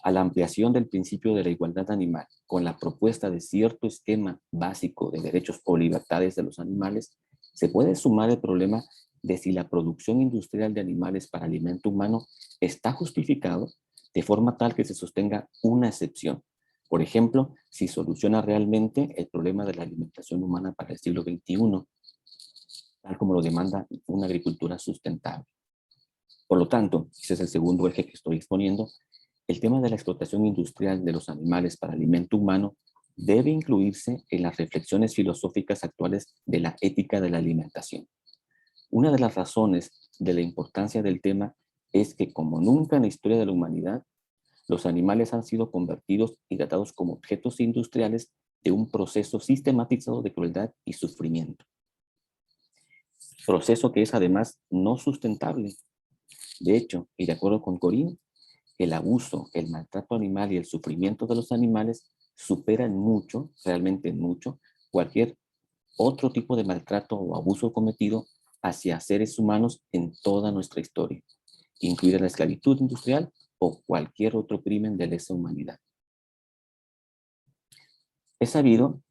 A la ampliación del principio de la igualdad animal con la propuesta de cierto esquema básico de derechos o libertades de los animales, se puede sumar el problema de si la producción industrial de animales para alimento humano está justificado de forma tal que se sostenga una excepción. Por ejemplo, si soluciona realmente el problema de la alimentación humana para el siglo XXI, tal como lo demanda una agricultura sustentable. Por lo tanto, ese es el segundo eje que estoy exponiendo, el tema de la explotación industrial de los animales para alimento humano debe incluirse en las reflexiones filosóficas actuales de la ética de la alimentación. Una de las razones de la importancia del tema es que, como nunca en la historia de la humanidad, los animales han sido convertidos y tratados como objetos industriales de un proceso sistematizado de crueldad y sufrimiento. Proceso que es además no sustentable. De hecho, y de acuerdo con Corín, el abuso, el maltrato animal y el sufrimiento de los animales superan mucho, realmente mucho, cualquier otro tipo de maltrato o abuso cometido hacia seres humanos en toda nuestra historia, incluida la esclavitud industrial o cualquier otro crimen de lesa humanidad. Es sabido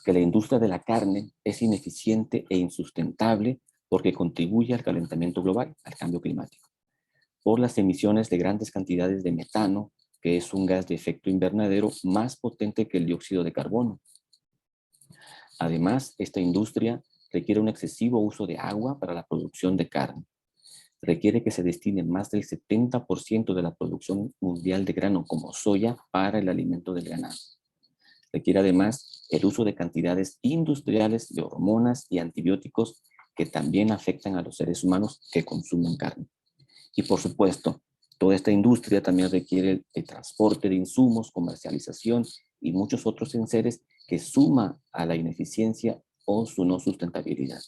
que la industria de la carne es ineficiente e insustentable porque contribuye al calentamiento global, al cambio climático, por las emisiones de grandes cantidades de metano, que es un gas de efecto invernadero más potente que el dióxido de carbono. Además, esta industria requiere un excesivo uso de agua para la producción de carne. Requiere que se destine más del 70% de la producción mundial de grano como soya para el alimento del ganado. Requiere además el uso de cantidades industriales de hormonas y antibióticos que también afectan a los seres humanos que consumen carne. Y por supuesto, toda esta industria también requiere el transporte de insumos, comercialización y muchos otros enseres que suma a la ineficiencia o su no sustentabilidad.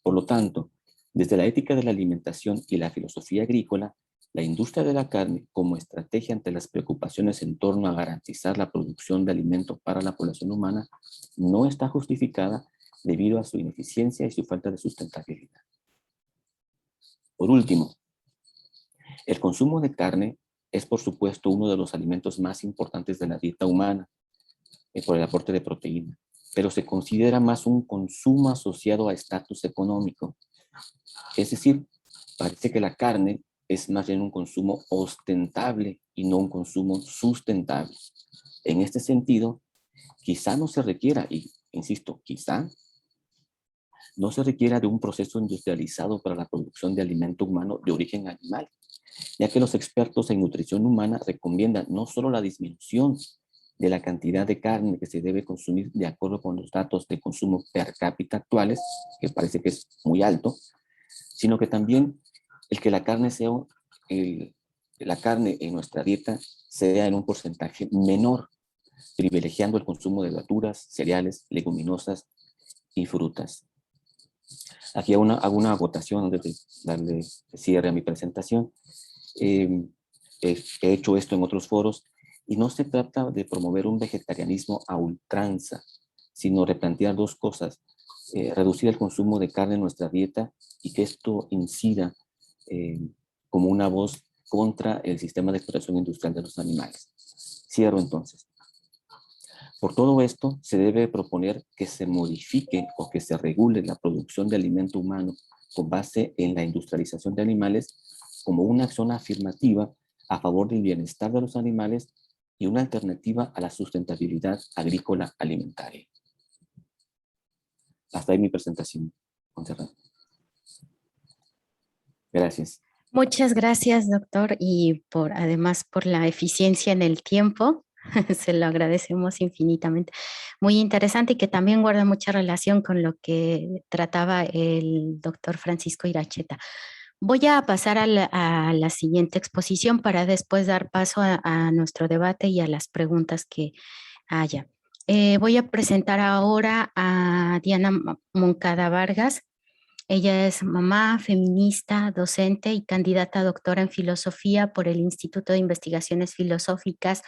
Por lo tanto, desde la ética de la alimentación y la filosofía agrícola, la industria de la carne, como estrategia ante las preocupaciones en torno a garantizar la producción de alimento para la población humana, no está justificada debido a su ineficiencia y su falta de sustentabilidad. Por último, el consumo de carne es, por supuesto, uno de los alimentos más importantes de la dieta humana por el aporte de proteína, pero se considera más un consumo asociado a estatus económico. Es decir, parece que la carne es más bien un consumo ostentable y no un consumo sustentable. En este sentido, quizá no se requiera, y insisto, quizá no se requiera de un proceso industrializado para la producción de alimento humano de origen animal, ya que los expertos en nutrición humana recomiendan no solo la disminución de la cantidad de carne que se debe consumir de acuerdo con los datos de consumo per cápita actuales, que parece que es muy alto, sino que también el que la carne en nuestra dieta sea en un porcentaje menor, privilegiando el consumo de verduras, cereales, leguminosas y frutas. Aquí hago una acotación antes de darle cierre a mi presentación. He hecho esto en otros foros y no se trata de promover un vegetarianismo a ultranza, sino replantear dos cosas. Reducir el consumo de carne en nuestra dieta y que esto incida como una voz contra el sistema de explotación industrial de los animales. Cierro entonces. Por todo esto, se debe proponer que se modifique o que se regule la producción de alimento humano con base en la industrialización de animales como una acción afirmativa a favor del bienestar de los animales y una alternativa a la sustentabilidad agrícola alimentaria. Hasta ahí mi presentación, Montserrat. Gracias. Muchas gracias, doctor, y además por la eficiencia en el tiempo. Se lo agradecemos infinitamente. Muy interesante y que también guarda mucha relación con lo que trataba el doctor Francisco Iracheta. Voy a pasar a la siguiente exposición para después dar paso a nuestro debate y a las preguntas que haya. Voy a presentar ahora a Diana Moncada Vargas. Ella es mamá, feminista, docente y candidata a doctora en filosofía por el Instituto de Investigaciones Filosóficas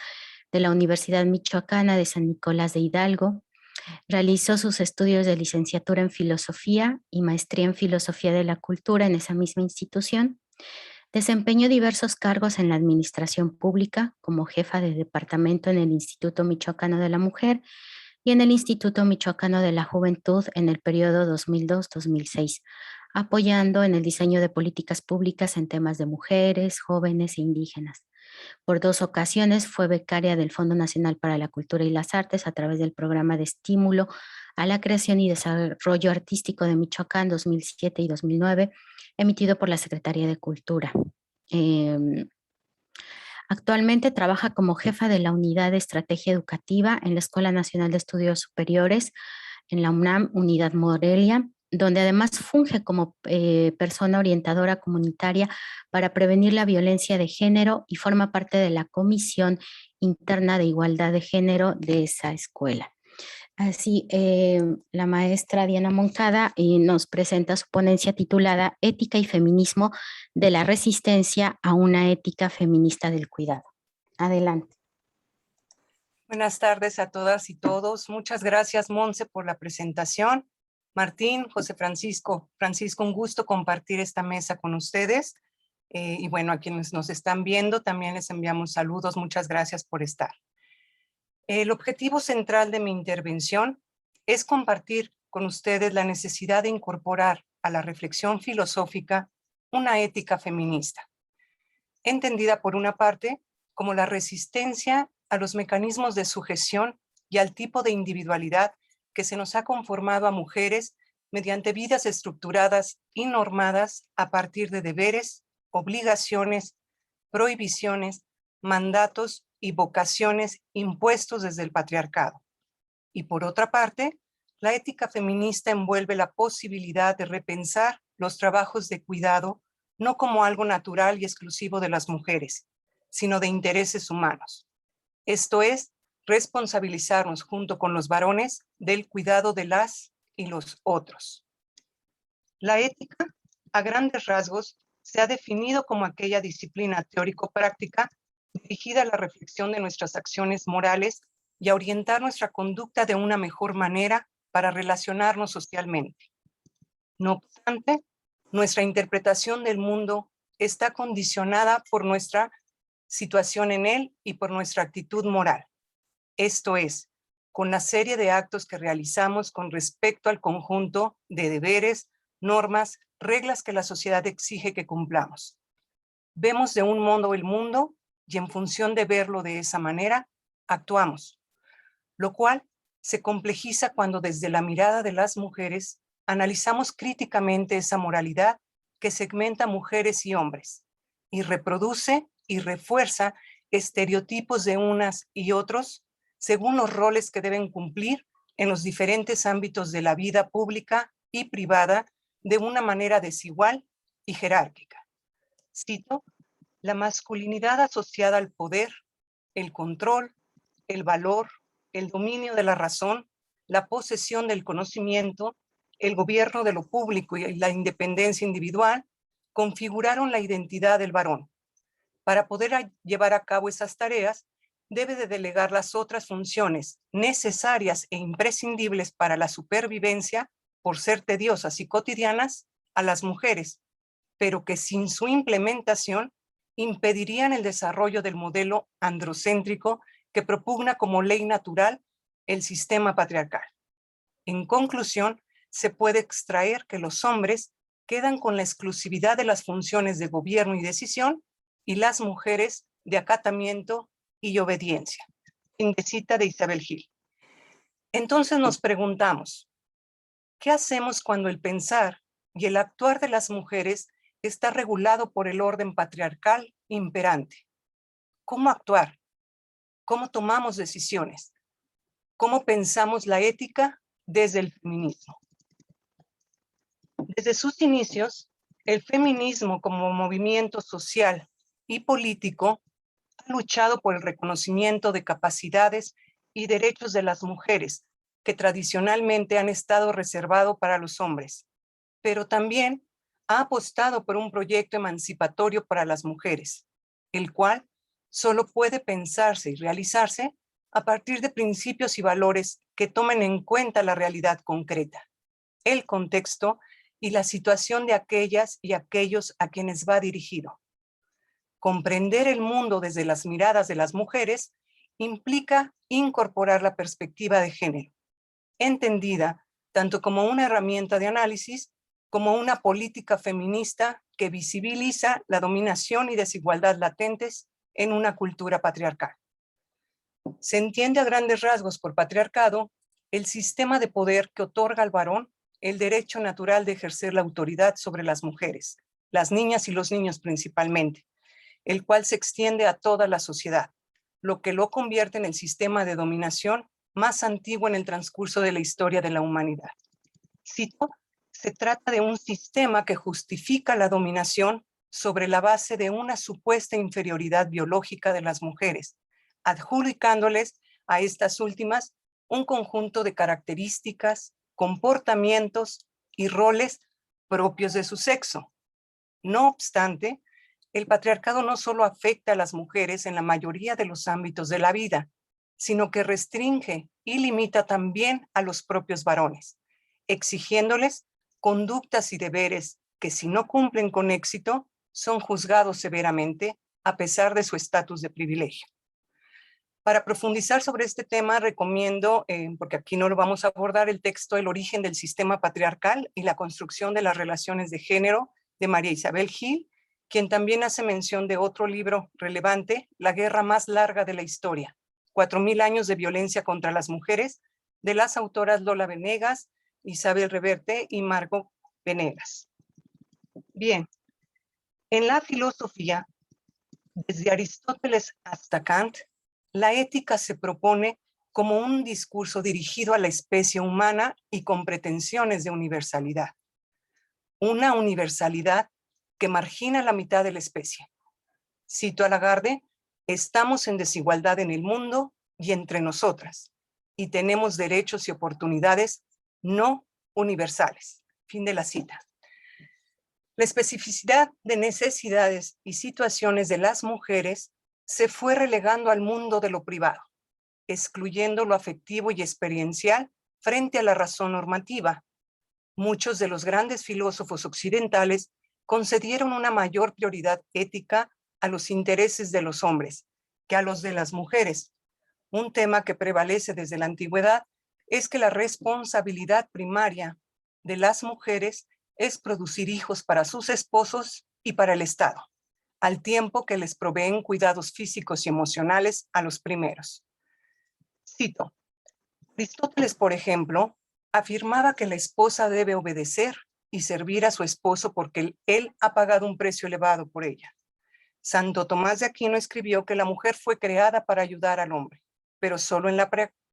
de la Universidad Michoacana de San Nicolás de Hidalgo. Realizó sus estudios de licenciatura en filosofía y maestría en filosofía de la cultura en esa misma institución. Desempeñó diversos cargos en la administración pública como jefa de departamento en el Instituto Michoacano de la Mujer y en el Instituto Michoacano de la Juventud en el periodo 2002-2006, apoyando en el diseño de políticas públicas en temas de mujeres, jóvenes e indígenas. Por 2 ocasiones fue becaria del Fondo Nacional para la Cultura y las Artes a través del Programa de Estímulo a la Creación y Desarrollo Artístico de Michoacán 2007 y 2009, emitido por la Secretaría de Cultura. Actualmente trabaja como jefa de la Unidad de Estrategia Educativa en la Escuela Nacional de Estudios Superiores, en la UNAM, Unidad Morelia, donde además funge como persona orientadora comunitaria para prevenir la violencia de género y forma parte de la Comisión Interna de Igualdad de Género de esa escuela. Así, la maestra Diana Moncada nos presenta su ponencia titulada Ética y Feminismo de la Resistencia a una Ética Feminista del Cuidado. Adelante. Buenas tardes a todas y todos. Muchas gracias, Monse, por la presentación. Martín, José Francisco, un gusto compartir esta mesa con ustedes. Y bueno, a quienes nos están viendo también les enviamos saludos. Muchas gracias por estar. El objetivo central de mi intervención es compartir con ustedes la necesidad de incorporar a la reflexión filosófica una ética feminista, entendida por una parte como la resistencia a los mecanismos de sujeción y al tipo de individualidad que se nos ha conformado a mujeres mediante vidas estructuradas y normadas a partir de deberes, obligaciones, prohibiciones, mandatos y vocaciones impuestos desde el patriarcado. Y por otra parte, la ética feminista envuelve la posibilidad de repensar los trabajos de cuidado no como algo natural y exclusivo de las mujeres, sino de intereses humanos. Esto es, responsabilizarnos junto con los varones del cuidado de las y los otros. La ética, a grandes rasgos, se ha definido como aquella disciplina teórico-práctica dirigida a la reflexión de nuestras acciones morales y a orientar nuestra conducta de una mejor manera para relacionarnos socialmente. No obstante, nuestra interpretación del mundo está condicionada por nuestra situación en él y por nuestra actitud moral. Esto es, con la serie de actos que realizamos con respecto al conjunto de deberes, normas, reglas que la sociedad exige que cumplamos. Vemos de un modo el mundo y en función de verlo de esa manera, actuamos, lo cual se complejiza cuando desde la mirada de las mujeres analizamos críticamente esa moralidad que segmenta mujeres y hombres y reproduce y refuerza estereotipos de unas y otros según los roles que deben cumplir en los diferentes ámbitos de la vida pública y privada de una manera desigual y jerárquica. Cito, la masculinidad asociada al poder, el control, el valor, el dominio de la razón, la posesión del conocimiento, el gobierno de lo público y la independencia individual configuraron la identidad del varón. Para poder llevar a cabo esas tareas, debe de delegar las otras funciones necesarias e imprescindibles para la supervivencia, por ser tediosas y cotidianas, a las mujeres, pero que sin su implementación impedirían el desarrollo del modelo androcéntrico que propugna como ley natural el sistema patriarcal. En conclusión, se puede extraer que los hombres quedan con la exclusividad de las funciones de gobierno y decisión y las mujeres de acatamiento y obediencia. Fin de cita de Isabel Gil. Entonces nos preguntamos, ¿qué hacemos cuando el pensar y el actuar de las mujeres está regulado por el orden patriarcal imperante? ¿Cómo actuar? ¿Cómo tomamos decisiones? ¿Cómo pensamos la ética desde el feminismo? Desde sus inicios, el feminismo como movimiento social y político ha luchado por el reconocimiento de capacidades y derechos de las mujeres que tradicionalmente han estado reservados para los hombres, pero también ha apostado por un proyecto emancipatorio para las mujeres, el cual solo puede pensarse y realizarse a partir de principios y valores que tomen en cuenta la realidad concreta, el contexto y la situación de aquellas y aquellos a quienes va dirigido. Comprender el mundo desde las miradas de las mujeres implica incorporar la perspectiva de género, entendida tanto como una herramienta de análisis como una política feminista que visibiliza la dominación y desigualdad latentes en una cultura patriarcal. Se entiende a grandes rasgos por patriarcado el sistema de poder que otorga al varón el derecho natural de ejercer la autoridad sobre las mujeres, las niñas y los niños principalmente, el cual se extiende a toda la sociedad, lo que lo convierte en el sistema de dominación más antiguo en el transcurso de la historia de la humanidad. Cito, se trata de un sistema que justifica la dominación sobre la base de una supuesta inferioridad biológica de las mujeres, adjudicándoles a estas últimas un conjunto de características, comportamientos y roles propios de su sexo. No obstante, el patriarcado no solo afecta a las mujeres en la mayoría de los ámbitos de la vida, sino que restringe y limita también a los propios varones, exigiéndoles conductas y deberes que, si no cumplen con éxito, son juzgados severamente a pesar de su estatus de privilegio. Para profundizar sobre este tema, recomiendo, porque aquí no lo vamos a abordar, el texto El origen del sistema patriarcal y la construcción de las relaciones de género de María Isabel Gil, quien también hace mención de otro libro relevante, La guerra más larga de la historia, 4000 años de violencia contra las mujeres, de las autoras Lola Venegas, Isabel Reverte y Margot Venegas. Bien, en la filosofía, desde Aristóteles hasta Kant, la ética se propone como un discurso dirigido a la especie humana y con pretensiones de universalidad. Una universalidad que margina la mitad de la especie. Cito a Lagarde, estamos en desigualdad en el mundo y entre nosotras, y tenemos derechos y oportunidades no universales. Fin de la cita. La especificidad de necesidades y situaciones de las mujeres se fue relegando al mundo de lo privado, excluyendo lo afectivo y experiencial frente a la razón normativa. Muchos de los grandes filósofos occidentales concedieron una mayor prioridad ética a los intereses de los hombres que a los de las mujeres. Un tema que prevalece desde la antigüedad es que la responsabilidad primaria de las mujeres es producir hijos para sus esposos y para el Estado, al tiempo que les proveen cuidados físicos y emocionales a los primeros. Cito, Aristóteles, por ejemplo, afirmaba que la esposa debe obedecer y servir a su esposo porque él ha pagado un precio elevado por ella. Santo Tomás de Aquino escribió que la mujer fue creada para ayudar al hombre, pero solo en la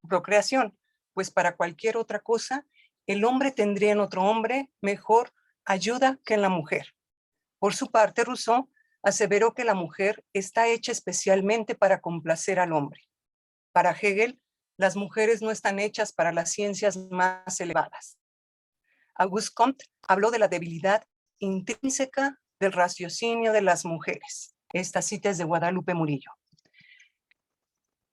procreación, pues para cualquier otra cosa, el hombre tendría en otro hombre mejor ayuda que en la mujer. Por su parte, Rousseau aseveró que la mujer está hecha especialmente para complacer al hombre. Para Hegel, las mujeres no están hechas para las ciencias más elevadas. Auguste Comte habló de la debilidad intrínseca del raciocinio de las mujeres. Esta cita es de Guadalupe Murillo.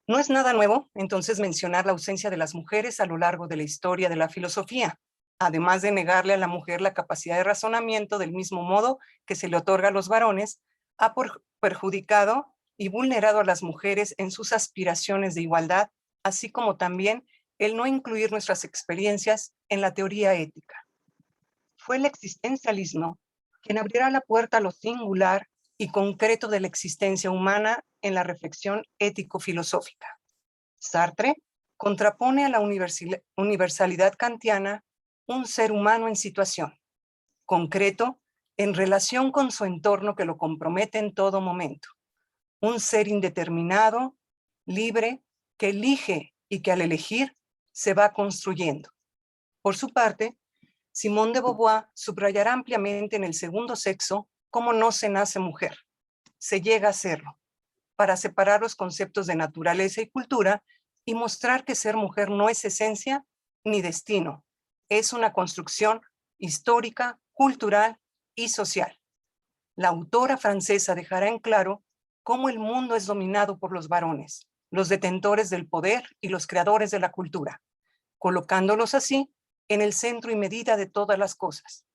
No es nada nuevo, entonces, mencionar la ausencia de las mujeres a lo largo de la historia de la filosofía, además de negarle a la mujer la capacidad de razonamiento del mismo modo que se le otorga a los varones, ha perjudicado y vulnerado a las mujeres en sus aspiraciones de igualdad, así como también el no incluir nuestras experiencias en la teoría ética. Fue el existencialismo quien abrirá la puerta a lo singular y concreto de la existencia humana en la reflexión ético-filosófica. Sartre contrapone a la universalidad kantiana un ser humano en situación, concreto en relación con su entorno que lo compromete en todo momento. Un ser indeterminado, libre, que elige y que al elegir se va construyendo. Por su parte, Simone de Beauvoir subrayará ampliamente en El segundo sexo cómo no se nace mujer, se llega a serlo, para separar los conceptos de naturaleza y cultura y mostrar que ser mujer no es esencia ni destino, es una construcción histórica, cultural y social. La autora francesa dejará en claro cómo el mundo es dominado por los varones, los detentores del poder y los creadores de la cultura, colocándolos así en el centro y medida de todas las cosas.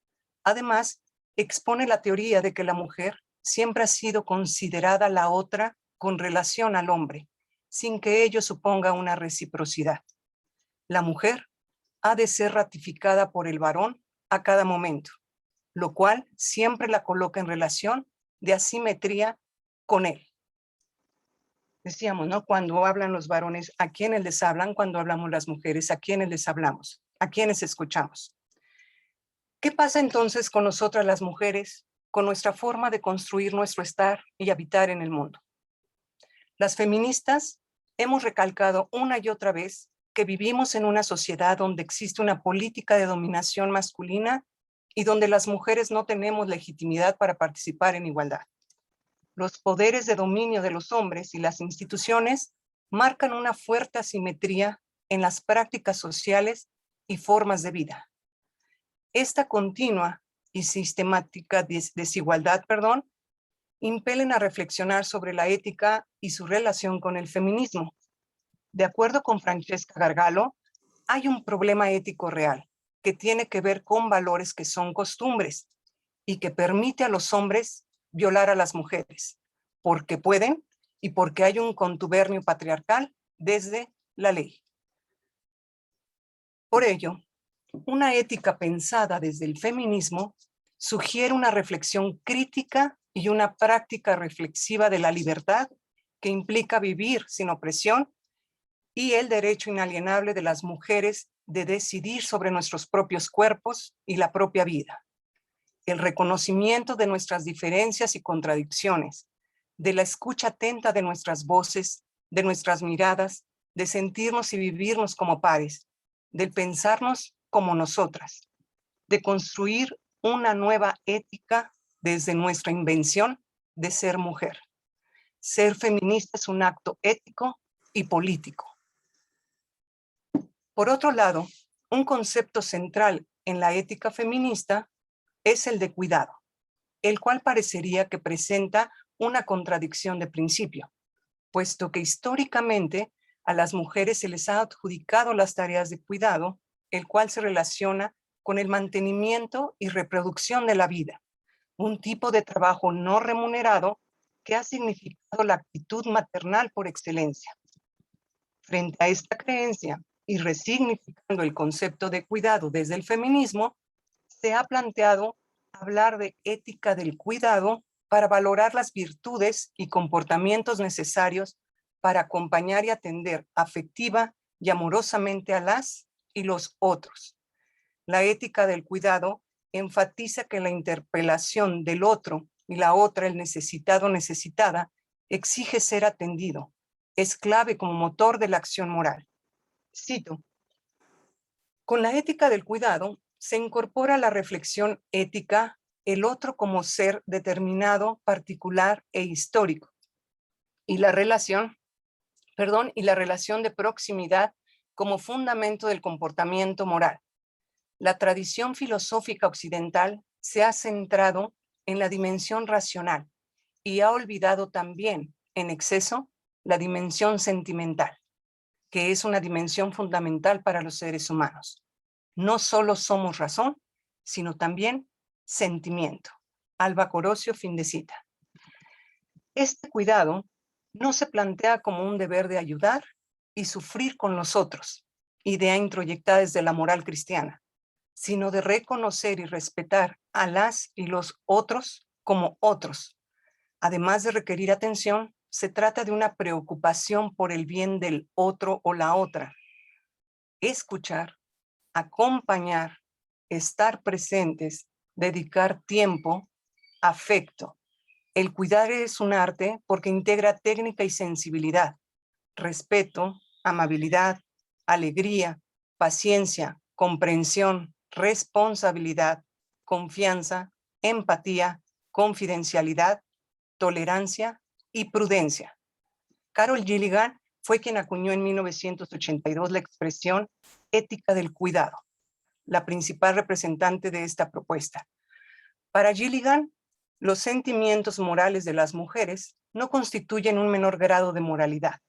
Además, expone la teoría de que la mujer siempre ha sido considerada la otra con relación al hombre, sin que ello suponga una reciprocidad. La mujer ha de ser ratificada por el varón a cada momento, lo cual siempre la coloca en relación de asimetría con él. Decíamos, ¿no? Cuando hablan los varones, ¿a quiénes les hablan? Cuando hablamos las mujeres, ¿a quiénes les hablamos? ¿A quiénes escuchamos? ¿Qué pasa entonces con nosotras las mujeres con nuestra forma de construir nuestro estar y habitar en el mundo. Las feministas hemos recalcado una y otra vez que vivimos en una sociedad donde existe una política de dominación masculina y donde las mujeres no tenemos legitimidad para participar en igualdad. Los poderes de dominio de los hombres y las instituciones marcan una fuerte asimetría en las prácticas sociales y formas de vida. Esta continua y sistemática desigualdad, impelen a reflexionar sobre la ética y su relación con el feminismo. De acuerdo con Francesca Gargalo, hay un problema ético real que tiene que ver con valores que son costumbres y que permite a los hombres violar a las mujeres, porque pueden y porque hay un contubernio patriarcal desde la ley. Por ello, una ética pensada desde el feminismo sugiere una reflexión crítica y una práctica reflexiva de la libertad que implica vivir sin opresión y el derecho inalienable de las mujeres de decidir sobre nuestros propios cuerpos y la propia vida. El reconocimiento de nuestras diferencias y contradicciones, de la escucha atenta de nuestras voces, de nuestras miradas, de sentirnos y vivirnos como pares, del pensarnos como nosotras, de construir una nueva ética desde nuestra invención de ser mujer. Ser feminista es un acto ético y político. Por otro lado, un concepto central en la ética feminista es el de cuidado, el cual parecería que presenta una contradicción de principio, puesto que históricamente a las mujeres se les ha adjudicado las tareas de cuidado, el cual se relaciona con el mantenimiento y reproducción de la vida, un tipo de trabajo no remunerado que ha significado la actitud maternal por excelencia. Frente a esta creencia y resignificando el concepto de cuidado desde el feminismo, se ha planteado hablar de ética del cuidado para valorar las virtudes y comportamientos necesarios para acompañar y atender afectiva y amorosamente a las y los otros. La ética del cuidado enfatiza que la interpelación del otro y la otra, el necesitado o necesitada, exige ser atendido. Es clave como motor de la acción moral. Cito: con la ética del cuidado se incorpora la reflexión ética, el otro como ser determinado, particular e histórico, y la relación de proximidad como fundamento del comportamiento moral. La tradición filosófica occidental se ha centrado en la dimensión racional y ha olvidado también, en exceso, la dimensión sentimental, que es una dimensión fundamental para los seres humanos. No solo somos razón, sino también sentimiento. Alba Corocio, fin de cita. Este cuidado no se plantea como un deber de ayudar y sufrir con los otros, idea introyectada desde la moral cristiana, sino de reconocer y respetar a las y los otros como otros. Además de requerir atención, se trata de una preocupación por el bien del otro o la otra. Escuchar, acompañar, estar presentes, dedicar tiempo, afecto. El cuidar es un arte porque integra técnica y sensibilidad, respeto, amabilidad, alegría, paciencia, comprensión, responsabilidad, confianza, empatía, confidencialidad, tolerancia y prudencia. Carol Gilligan fue quien acuñó en 1982 la expresión ética del cuidado, la principal representante de esta propuesta. Para Gilligan, los sentimientos morales de las mujeres no constituyen un menor grado de moralidad.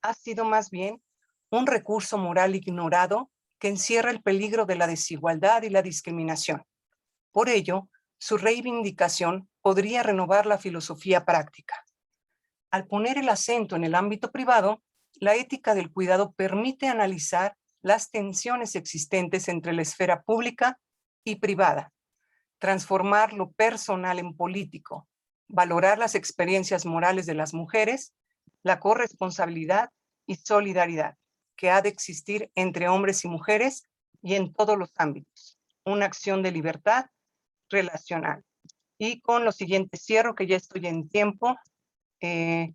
Ha sido más bien un recurso moral ignorado que encierra el peligro de la desigualdad y la discriminación. Por ello, su reivindicación podría renovar la filosofía práctica. Al poner el acento en el ámbito privado, la ética del cuidado permite analizar las tensiones existentes entre la esfera pública y privada, transformar lo personal en político, valorar las experiencias morales de las mujeres, la corresponsabilidad y solidaridad que ha de existir entre hombres y mujeres y en todos los ámbitos, una acción de libertad relacional. Y con lo siguiente cierro, que ya estoy en tiempo. En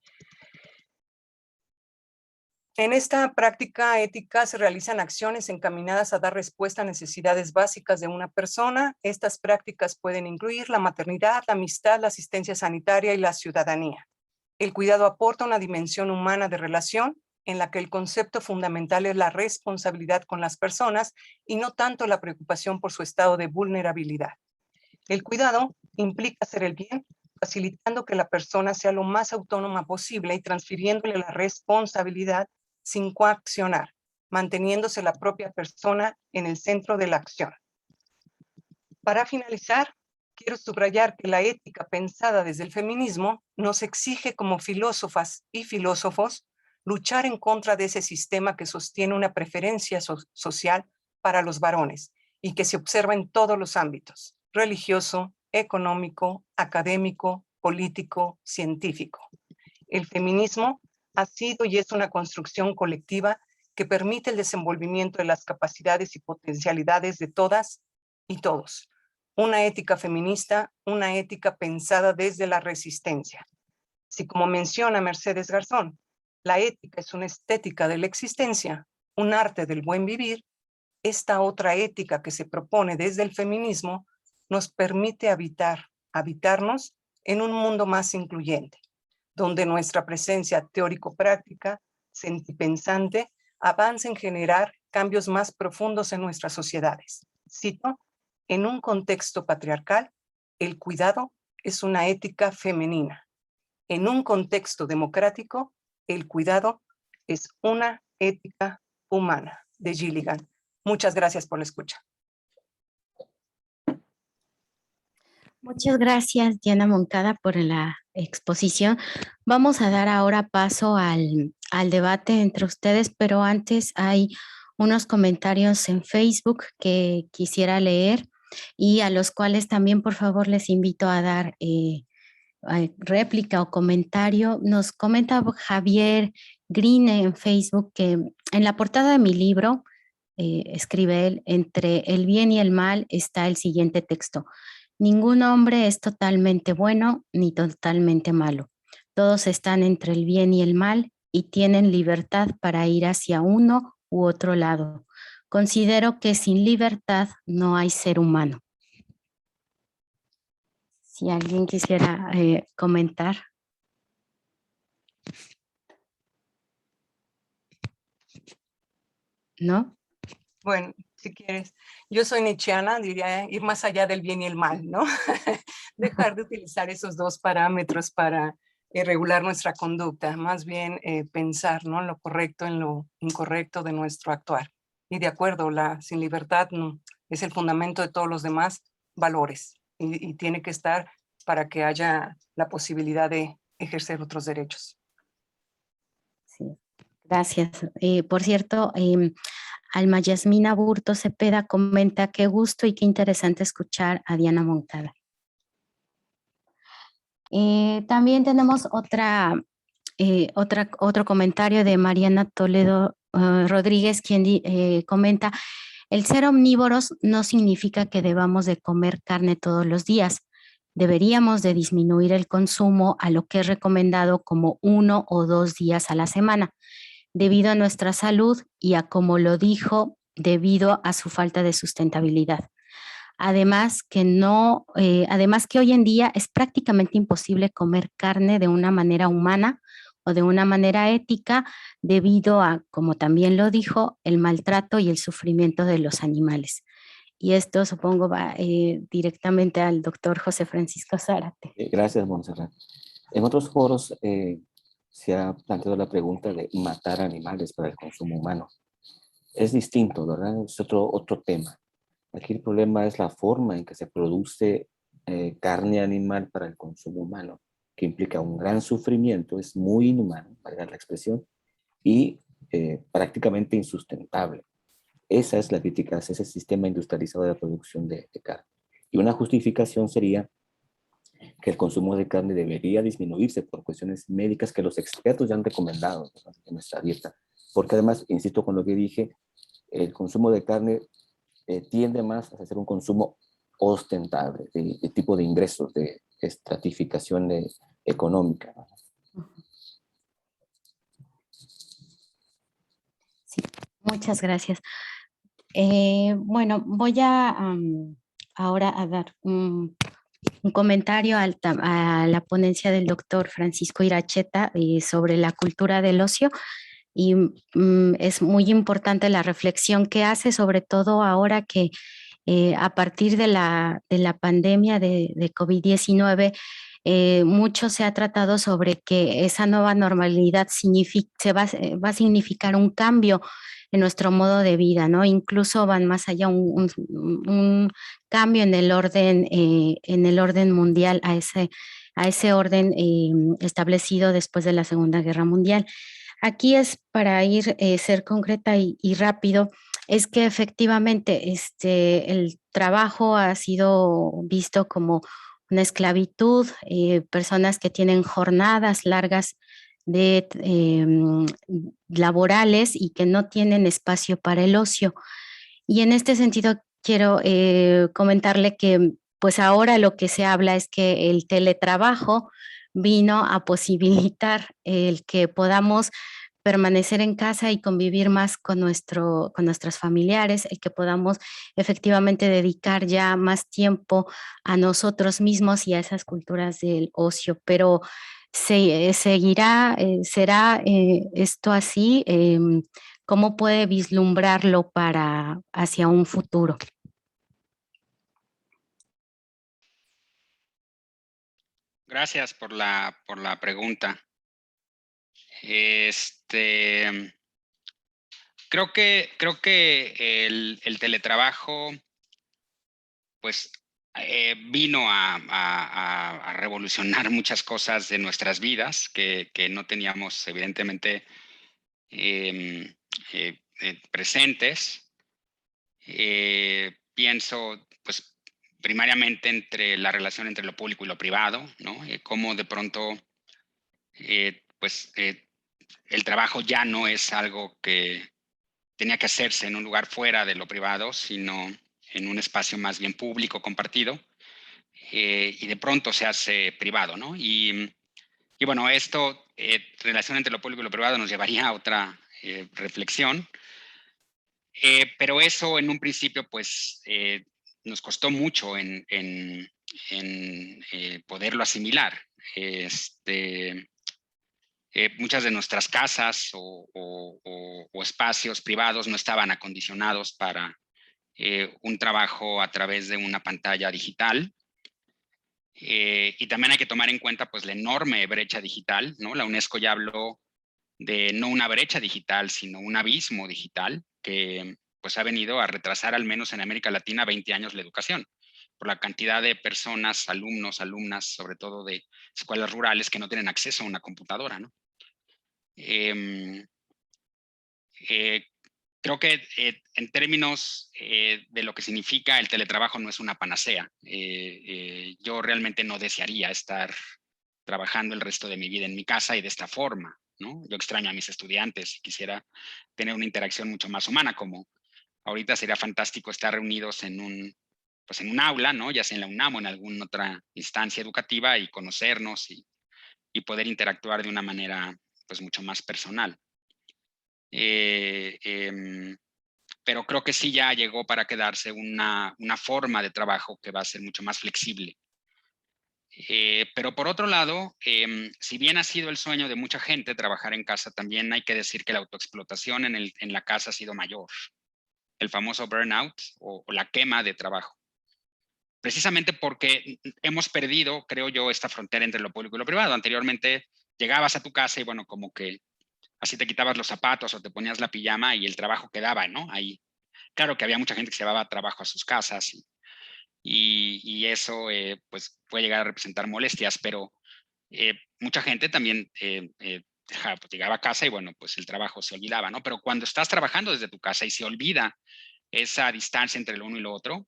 esta práctica ética se realizan acciones encaminadas a dar respuesta a necesidades básicas de una persona. Estas prácticas pueden incluir la maternidad, la amistad, la asistencia sanitaria y la ciudadanía. El cuidado aporta una dimensión humana de relación en la que el concepto fundamental es la responsabilidad con las personas y no tanto la preocupación por su estado de vulnerabilidad. El cuidado implica hacer el bien, facilitando que la persona sea lo más autónoma posible y transfiriéndole la responsabilidad sin coaccionar, manteniéndose la propia persona en el centro de la acción. Para finalizar, quiero subrayar que la ética pensada desde el feminismo nos exige como filósofas y filósofos luchar en contra de ese sistema que sostiene una preferencia social para los varones y que se observa en todos los ámbitos: religioso, económico, académico, político, científico. El feminismo ha sido y es una construcción colectiva que permite el desenvolvimiento de las capacidades y potencialidades de todas y todos. Una ética feminista, una ética pensada desde la resistencia. Si, como menciona Mercedes Garzón, la ética es una estética de la existencia, un arte del buen vivir, esta otra ética que se propone desde el feminismo nos permite habitarnos en un mundo más incluyente, donde nuestra presencia teórico-práctica, sentipensante, avanza en generar cambios más profundos en nuestras sociedades. Cito: en un contexto patriarcal, el cuidado es una ética femenina. En un contexto democrático, el cuidado es una ética humana. De Gilligan. Muchas gracias por la escucha. Muchas gracias, Diana Moncada, por la exposición. Vamos a dar ahora paso al debate entre ustedes, pero antes hay unos comentarios en Facebook que quisiera leer y a los cuales también, por favor, les invito a dar réplica o comentario. Nos comenta Javier Green en Facebook que en la portada de mi libro, escribe él, entre el bien y el mal está el siguiente texto: ningún hombre es totalmente bueno ni totalmente malo. Todos están entre el bien y el mal y tienen libertad para ir hacia uno u otro lado. Considero que sin libertad no hay ser humano. Si alguien quisiera comentar. ¿No? Bueno, si quieres. Yo soy nietzscheana, diría ir más allá del bien y el mal, ¿no? Dejar de utilizar esos dos parámetros para regular nuestra conducta, más bien pensar, ¿no?, en lo correcto, en lo incorrecto de nuestro actuar. Y de acuerdo, sin libertad es el fundamento de todos los demás valores y tiene que estar para que haya la posibilidad de ejercer otros derechos. Sí, gracias. Por cierto, Alma Yasmina Burto Cepeda comenta: qué gusto y qué interesante escuchar a Diana Moncada. También tenemos otro comentario de Mariana Toledo Rodríguez, quien comenta: el ser omnívoros no significa que debamos de comer carne todos los días. Deberíamos de disminuir el consumo a lo que es recomendado como 1 o 2 días a la semana, debido a nuestra salud y a, como lo dijo, debido a su falta de sustentabilidad. Además que hoy en día es prácticamente imposible comer carne de una manera humana o de una manera ética debido a, como también lo dijo, el maltrato y el sufrimiento de los animales. Y esto supongo va directamente al doctor José Francisco Zárate. Gracias, Montserrat. En otros foros se ha planteado la pregunta de matar animales para el consumo humano. Es distinto, ¿verdad? Es otro tema. Aquí el problema es la forma en que se produce carne animal para el consumo humano, que implica un gran sufrimiento, es muy inhumano, valga la expresión, y prácticamente insustentable. Esa es la crítica a ese sistema industrializado de la producción de carne. Y una justificación sería que el consumo de carne debería disminuirse por cuestiones médicas que los expertos ya han recomendado en nuestra dieta. Porque además, insisto con lo que dije, el consumo de carne tiende más a ser un consumo ostentable, de tipo de ingresos, de estratificación económica. Sí, muchas gracias. Bueno, voy a ahora a dar un comentario a la ponencia del doctor Francisco Iracheta sobre la cultura del ocio. Y es muy importante la reflexión que hace, sobre todo ahora que a partir de la pandemia de COVID-19, mucho se ha tratado sobre que esa nueva normalidad va a significar un cambio en nuestro modo de vida, ¿no? Incluso van más allá, un cambio en el orden mundial, a ese orden establecido después de la Segunda Guerra Mundial. Aquí es para ser concreta y rápido, es que efectivamente el trabajo ha sido visto como una esclavitud, personas que tienen jornadas largas laborales y que no tienen espacio para el ocio. Y en este sentido quiero comentarle que pues ahora lo que se habla es que el teletrabajo vino a posibilitar el que podamos permanecer en casa y convivir más con nuestros familiares, el que podamos efectivamente dedicar ya más tiempo a nosotros mismos y a esas culturas del ocio. Pero será esto así. ¿Cómo puede vislumbrarlo hacia un futuro? Gracias por la pregunta. Creo que el teletrabajo pues vino a revolucionar muchas cosas de nuestras vidas que no teníamos evidentemente presentes. Pienso pues primariamente entre la relación entre lo público y lo privado, ¿no? Cómo de pronto el trabajo ya no es algo que tenía que hacerse en un lugar fuera de lo privado, sino en un espacio más bien público, compartido, y de pronto se hace privado, ¿no? Y bueno, esto, relación entre lo público y lo privado, nos llevaría a otra reflexión, pero eso en un principio, pues, nos costó mucho en poderlo asimilar. Muchas de nuestras casas o espacios privados no estaban acondicionados para un trabajo a través de una pantalla digital. Y también hay que tomar en cuenta pues la enorme brecha digital, ¿no? La UNESCO ya habló de no una brecha digital, sino un abismo digital que pues ha venido a retrasar al menos en América Latina 20 años la educación, por la cantidad de personas, alumnos, alumnas, sobre todo de escuelas rurales que no tienen acceso a una computadora, ¿no? Creo que en términos de lo que significa el teletrabajo no es una panacea. Yo realmente no desearía estar trabajando el resto de mi vida en mi casa y de esta forma, ¿no? Yo extraño a mis estudiantes y quisiera tener una interacción mucho más humana, como ahorita sería fantástico estar reunidos en un aula, ¿no? Ya sea en la UNAM o en alguna otra instancia educativa y conocernos y poder interactuar de una manera pues mucho más personal. Pero creo que sí ya llegó para quedarse una forma de trabajo que va a ser mucho más flexible. Pero por otro lado, si bien ha sido el sueño de mucha gente trabajar en casa, también hay que decir que la autoexplotación en la casa ha sido mayor. El famoso burnout o la quema de trabajo. Precisamente porque hemos perdido, creo yo, esta frontera entre lo público y lo privado. Anteriormente llegabas a tu casa y bueno, como que así te quitabas los zapatos o te ponías la pijama y el trabajo quedaba, ¿no? Ahí. Claro que había mucha gente que se llevaba trabajo a sus casas y eso pues puede llegar a representar molestias, pero mucha gente también pues, llegaba a casa y bueno, pues el trabajo se olvidaba, ¿no? Pero cuando estás trabajando desde tu casa y se olvida esa distancia entre lo uno y lo otro,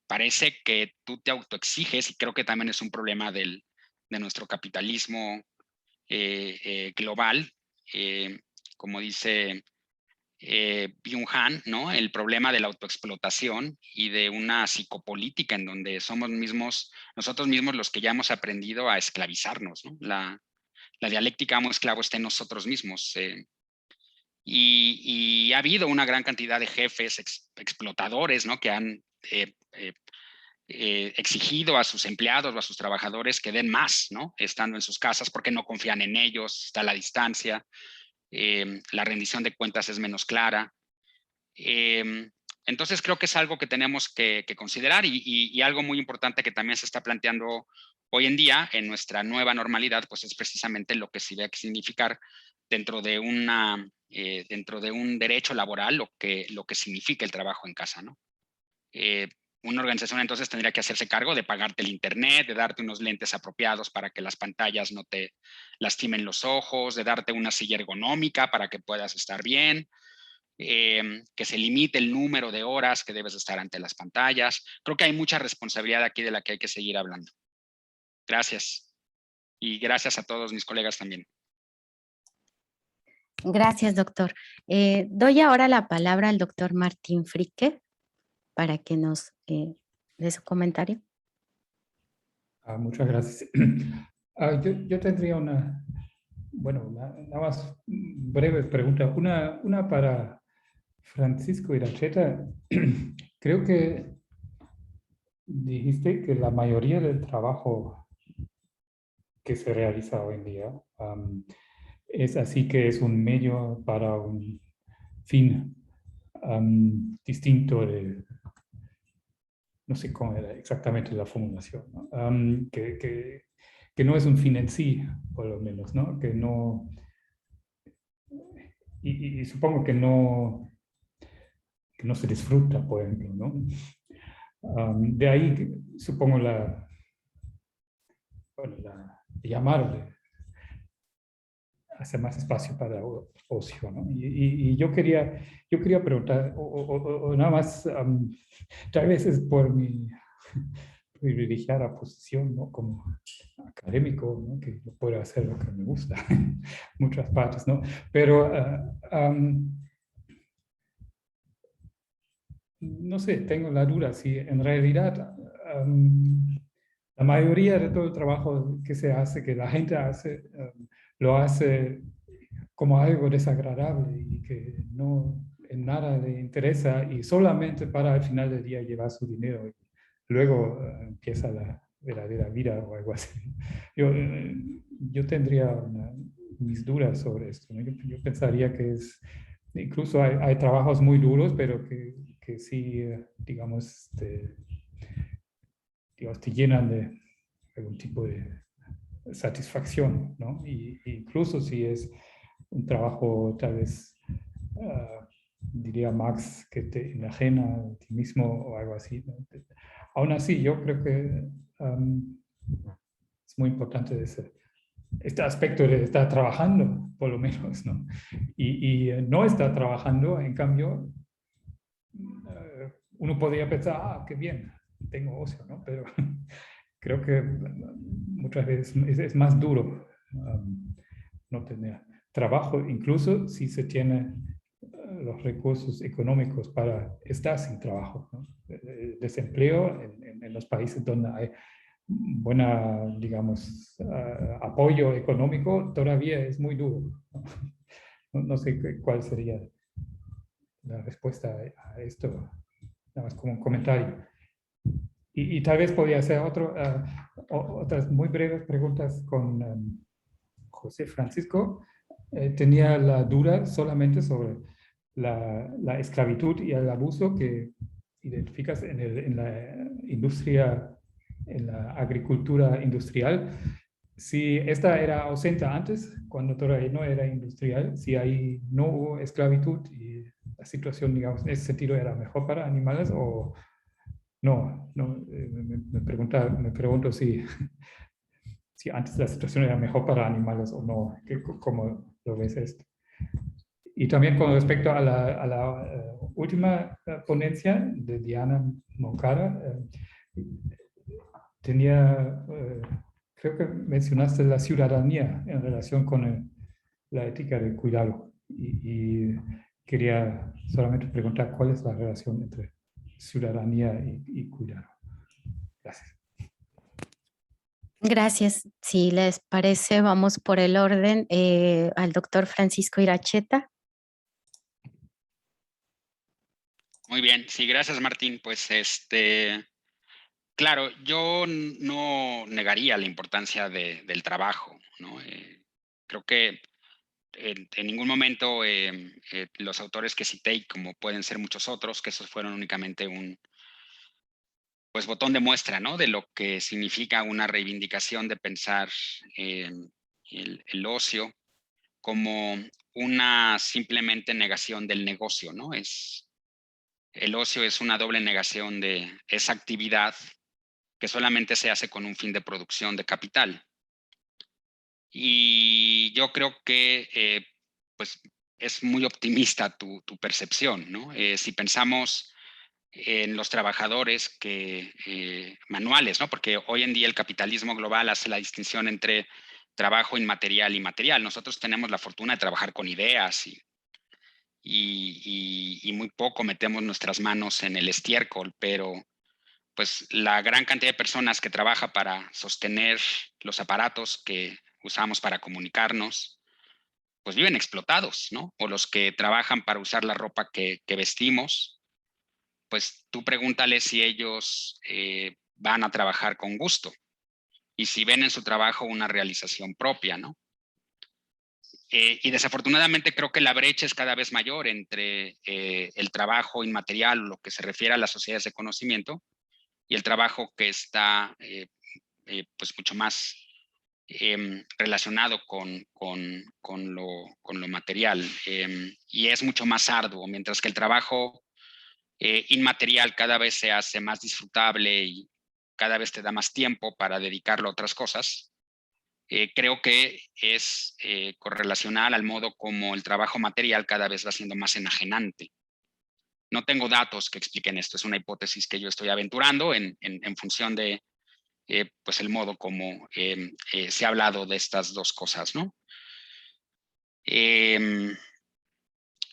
parece que tú te autoexiges y creo que también es un problema de nuestro capitalismo global. Como dice Byung Han, ¿no? El problema de la autoexplotación y de una psicopolítica en donde somos nosotros mismos los que ya hemos aprendido a esclavizarnos, ¿no? La dialéctica amo-esclavo está en nosotros mismos. Y ha habido una gran cantidad de jefes explotadores, ¿no? Que han exigido a sus empleados o a sus trabajadores que den más, ¿no? Estando en sus casas porque no confían en ellos, está la distancia, la rendición de cuentas es menos clara. Entonces creo que es algo que tenemos que considerar y algo muy importante que también se está planteando hoy en día en nuestra nueva normalidad, pues es precisamente lo que se debe significar dentro de un derecho laboral, lo que significa el trabajo en casa, ¿no? Una organización entonces tendría que hacerse cargo de pagarte el internet, de darte unos lentes apropiados para que las pantallas no te lastimen los ojos, de darte una silla ergonómica para que puedas estar bien, que se limite el número de horas que debes estar ante las pantallas. Creo que hay mucha responsabilidad aquí de la que hay que seguir hablando. Gracias. Y gracias a todos mis colegas también. Gracias, doctor. Doy ahora la palabra al doctor Martín Fricke para que nos dé su comentario. Muchas gracias. Yo tendría una más breve pregunta. Una para Francisco Iracheta. Creo que dijiste que la mayoría del trabajo que se realiza hoy en día es así que es un medio para un fin distinto de, no sé cómo era exactamente la formulación, ¿no? Que no es un fin en sí, por lo menos, ¿no? Que no, y supongo que no se disfruta, por ejemplo, ¿no? De ahí supongo llamarle hacer más espacio para ocio, ¿no? Y yo quería preguntar, o nada más, tal vez es por mi privilegiada posición, ¿no? Como académico, ¿no? Que yo puedo hacer lo que me gusta en muchas partes, ¿no? Pero no sé, tengo la duda si en realidad la mayoría de todo el trabajo que se hace, que la gente hace, lo hace como algo desagradable y que no en nada le interesa y solamente para al final del día llevar su dinero. Y luego empieza la verdadera vida o algo así. Yo tendría mis dudas sobre esto, ¿no? Yo pensaría que incluso hay trabajos muy duros, pero que sí, digamos, te llenan de algún tipo de satisfacción, ¿no? Y incluso si es un trabajo tal vez, diría Marx, que te enajena a ti mismo o algo así, ¿no? Aún así, yo creo que es muy importante este aspecto de estar trabajando, por lo menos, ¿no? Y no estar trabajando, en cambio, uno podría pensar, qué bien, tengo ocio, ¿no? Pero creo que muchas veces es más duro no tener trabajo, incluso si se tiene los recursos económicos para estar sin trabajo, ¿no? El desempleo en los países donde hay buena, digamos, apoyo económico todavía es muy duro, ¿no? No sé cuál sería la respuesta a esto, nada más como un comentario. Y tal vez podría hacer otras muy breves preguntas con José Francisco. Tenía la duda solamente sobre la esclavitud y el abuso que identificas en la industria, en la agricultura industrial. Si esta era ausente antes, cuando todavía no era industrial, si ahí no hubo esclavitud y la situación, digamos, en ese sentido era mejor para animales o no. Me pregunto si antes la situación era mejor para animales o no. ¿Cómo lo ves esto? Y también con respecto a la última ponencia de Diana Moncada, creo que mencionaste la ciudadanía en relación con la ética del cuidado. Y quería solamente preguntar cuál es la relación entre ciudadanía y cuidado. Gracias. Gracias. Si les parece, vamos por el orden al doctor Francisco Iracheta. Muy bien, sí, gracias Martín. Pues claro, yo no negaría la importancia del trabajo, ¿no? Creo que en ningún momento los autores que cité, como pueden ser muchos otros, que esos fueron únicamente un pues botón de muestra, ¿no? De lo que significa una reivindicación de pensar el ocio como una simplemente negación del negocio, ¿no? El ocio es una doble negación de esa actividad que solamente se hace con un fin de producción de capital. Y yo creo que pues es muy optimista tu percepción, ¿no? Si pensamos en los trabajadores manuales, ¿no? Porque hoy en día el capitalismo global hace la distinción entre trabajo inmaterial y material. Nosotros tenemos la fortuna de trabajar con ideas y muy poco metemos nuestras manos en el estiércol, pero pues la gran cantidad de personas que trabaja para sostener los aparatos que usamos para comunicarnos, pues viven explotados, ¿no? O los que trabajan para usar la ropa que vestimos, pues tú pregúntale si ellos van a trabajar con gusto y si ven en su trabajo una realización propia, ¿no? Y desafortunadamente creo que la brecha es cada vez mayor entre el trabajo inmaterial, lo que se refiere a las sociedades de conocimiento, y el trabajo que está pues mucho más relacionado con lo material y es mucho más arduo, mientras que el trabajo inmaterial cada vez se hace más disfrutable y cada vez te da más tiempo para dedicarlo a otras cosas. Creo que es correlacional al modo como el trabajo material cada vez va siendo más enajenante. No tengo datos que expliquen esto, es una hipótesis que yo estoy aventurando en función de pues el modo como se ha hablado de estas dos cosas, ¿no?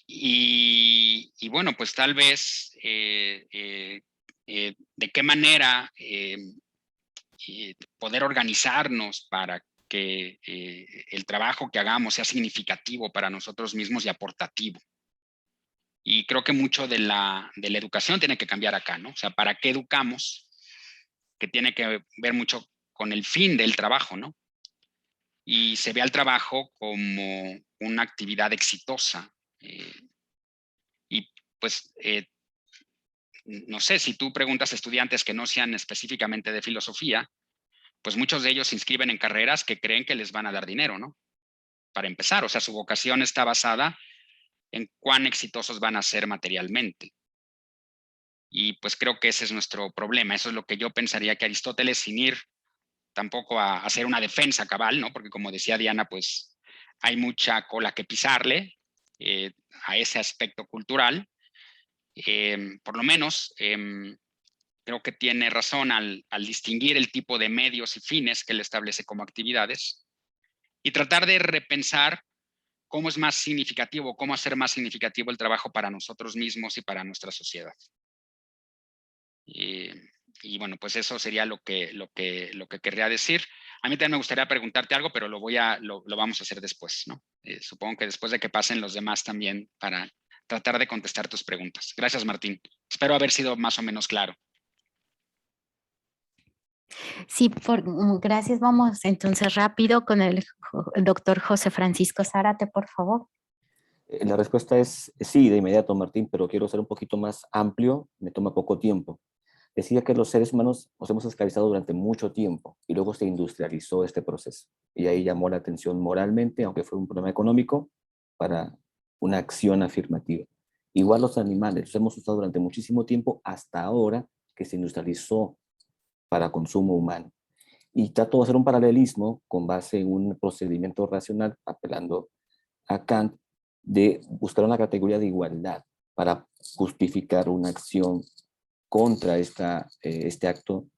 Y bueno, pues tal vez de qué manera poder organizarnos para que el trabajo que hagamos sea significativo para nosotros mismos y aportativo. Y creo que mucho de la educación tiene que cambiar acá, ¿no? O sea, ¿para qué educamos? Que tiene que ver mucho con el fin del trabajo, ¿no? Y se ve al trabajo como una actividad exitosa. Y pues, no sé, si tú preguntas a estudiantes que no sean específicamente de filosofía, pues muchos de ellos se inscriben en carreras que creen que les van a dar dinero, ¿no? Para empezar, o sea, su vocación está basada en cuán exitosos van a ser materialmente. Y pues creo que ese es nuestro problema. Eso es lo que yo pensaría que Aristóteles, sin ir tampoco a hacer una defensa cabal, ¿no? Porque como decía Diana, pues hay mucha cola que pisarle a ese aspecto cultural. Por lo menos creo que tiene razón al distinguir el tipo de medios y fines que él establece como actividades y tratar de repensar cómo es más significativo, cómo hacer más significativo el trabajo para nosotros mismos y para nuestra sociedad. Y bueno, pues eso sería lo que querría decir. A mí también me gustaría preguntarte algo, pero lo vamos a hacer después, ¿no? Supongo que después de que pasen los demás también para tratar de contestar tus preguntas. Gracias, Martín. Espero haber sido más o menos claro. Sí, gracias. Vamos entonces rápido con el doctor José Francisco Zárate, por favor. La respuesta es sí, de inmediato, Martín, pero quiero ser un poquito más amplio, me toma poco tiempo. Decía que los seres humanos nos hemos esclavizado durante mucho tiempo y luego se industrializó este proceso. Y ahí llamó la atención moralmente, aunque fue un problema económico, para una acción afirmativa. Igual los animales, los hemos usado durante muchísimo tiempo hasta ahora que se industrializó para consumo humano. Y trato de hacer un paralelismo con base en un procedimiento racional, apelando a Kant, de buscar una categoría de igualdad para justificar una acción contra este acto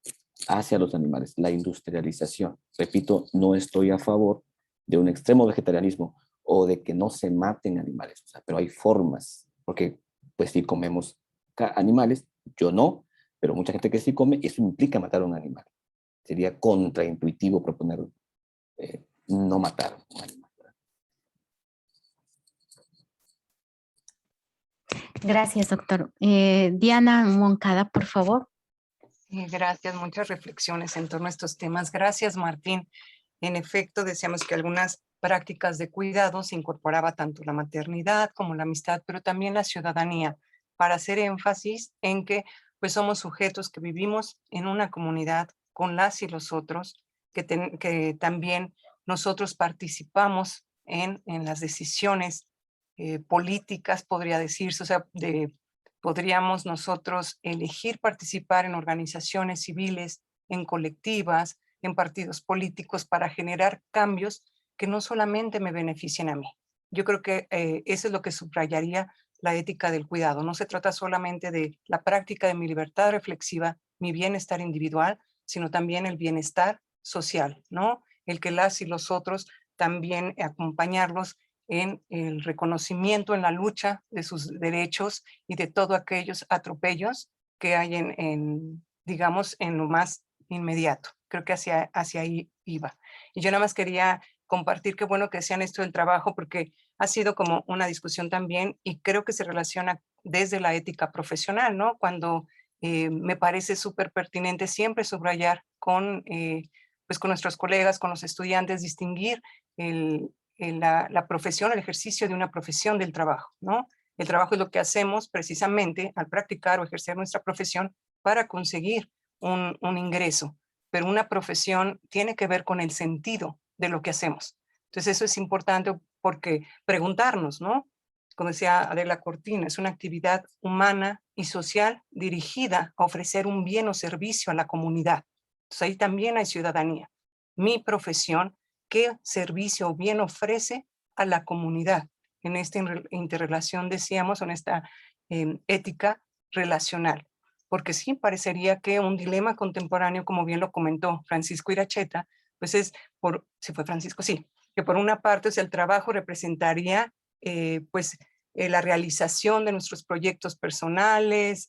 hacia los animales, la industrialización. Repito, no estoy a favor de un extremo vegetarianismo o de que no se maten animales, o sea, pero hay formas porque pues sí comemos animales, yo no, pero mucha gente que sí come, eso implica matar a un animal. Sería contraintuitivo proponer no matar a un animal. Gracias, doctor. Diana Moncada, por favor. Gracias, muchas reflexiones en torno a estos temas. Gracias, Martín. En efecto, decíamos que algunas prácticas de cuidado se incorporaba tanto la maternidad como la amistad, pero también la ciudadanía, para hacer énfasis en que pues somos sujetos que vivimos en una comunidad con las y los otros, que también nosotros participamos en las decisiones políticas, podría decirse, o sea, podríamos nosotros elegir participar en organizaciones civiles, en colectivas, en partidos políticos para generar cambios que no solamente me beneficien a mí. Yo creo que eso es lo que subrayaría la ética del cuidado. No se trata solamente de la práctica de mi libertad reflexiva, mi bienestar individual, sino también el bienestar social, ¿no? El que las y los otros también acompañarlos en el reconocimiento, en la lucha de sus derechos y de todos aquellos atropellos que hay digamos, en lo más inmediato. Creo que hacia ahí iba. Y yo nada más quería compartir qué bueno que sean esto del trabajo, porque ha sido como una discusión también y creo que se relaciona desde la ética profesional, ¿no? Cuando me parece súper pertinente siempre subrayar pues con nuestros colegas, con los estudiantes, distinguir la profesión, el ejercicio de una profesión del trabajo, ¿no? El trabajo es lo que hacemos precisamente al practicar o ejercer nuestra profesión para conseguir un ingreso, pero una profesión tiene que ver con el sentido de lo que hacemos. Entonces eso es importante porque preguntarnos, ¿no? Como decía Adela Cortina, es una actividad humana y social dirigida a ofrecer un bien o servicio a la comunidad. Entonces ahí también hay ciudadanía. Mi profesión, ¿qué servicio o bien ofrece a la comunidad? En esta interrelación, decíamos, en esta ética relacional. Porque sí, parecería que un dilema contemporáneo, como bien lo comentó Francisco Iracheta, pues es, si fue Francisco, sí, que por una parte, o sea, el trabajo representaría la realización de nuestros proyectos personales,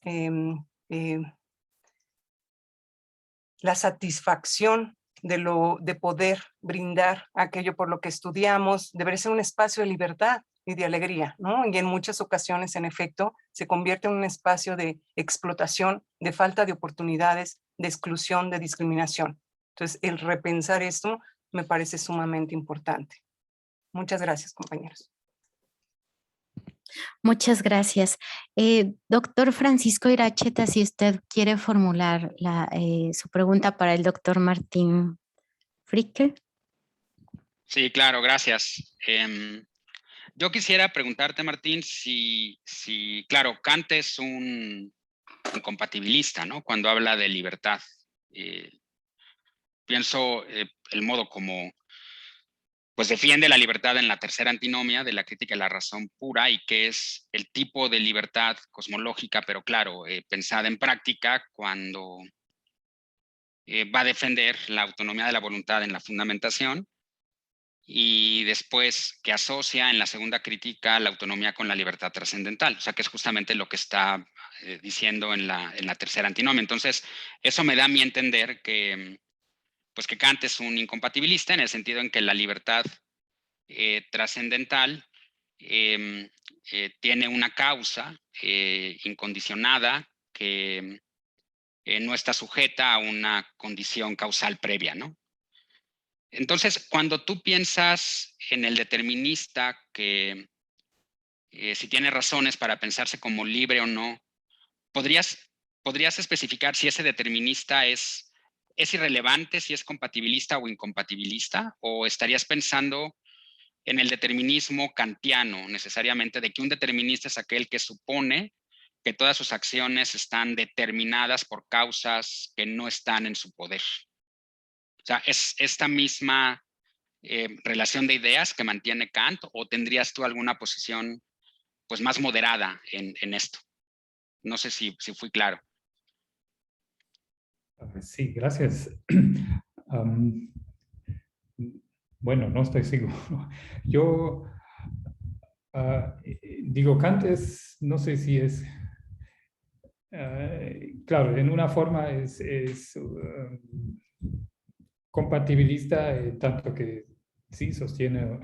la satisfacción de poder brindar aquello por lo que estudiamos, debería ser un espacio de libertad y de alegría, ¿no? Y en muchas ocasiones, en efecto, se convierte en un espacio de explotación, de falta de oportunidades, de exclusión, de discriminación. Entonces, el repensar esto me parece sumamente importante. Muchas gracias, compañeros. Muchas gracias. Doctor Francisco Iracheta, si usted quiere formular su pregunta para el doctor Martín Fricke. Sí, claro, gracias. Yo quisiera preguntarte, Martín, claro, Kant es un incompatibilista, ¿no? Cuando habla de libertad. Pienso el modo como pues defiende la libertad en la tercera antinomia de la crítica de la razón pura y que es el tipo de libertad cosmológica, pero claro, pensada en práctica cuando va a defender la autonomía de la voluntad en la fundamentación y después que asocia en la segunda crítica la autonomía con la libertad trascendental, o sea que es justamente lo que está diciendo en la tercera antinomia. Entonces, eso me da a mí entender que Kant es un incompatibilista en el sentido en que la libertad trascendental tiene una causa incondicionada que no está sujeta a una condición causal previa, ¿no? Entonces, cuando tú piensas en el determinista que si tiene razones para pensarse como libre o no, ¿podrías especificar si ese determinista es irrelevante, si es compatibilista o incompatibilista? ¿O estarías pensando en el determinismo kantiano necesariamente de que un determinista es aquel que supone que todas sus acciones están determinadas por causas que no están en su poder? O sea, ¿es esta misma relación de ideas que mantiene Kant o tendrías tú alguna posición pues más moderada en esto? No sé si fui claro. Sí, gracias. Bueno, no estoy seguro. Yo Digo, Kant es, no sé si es, claro, en una forma es compatibilista, tanto que sí sostiene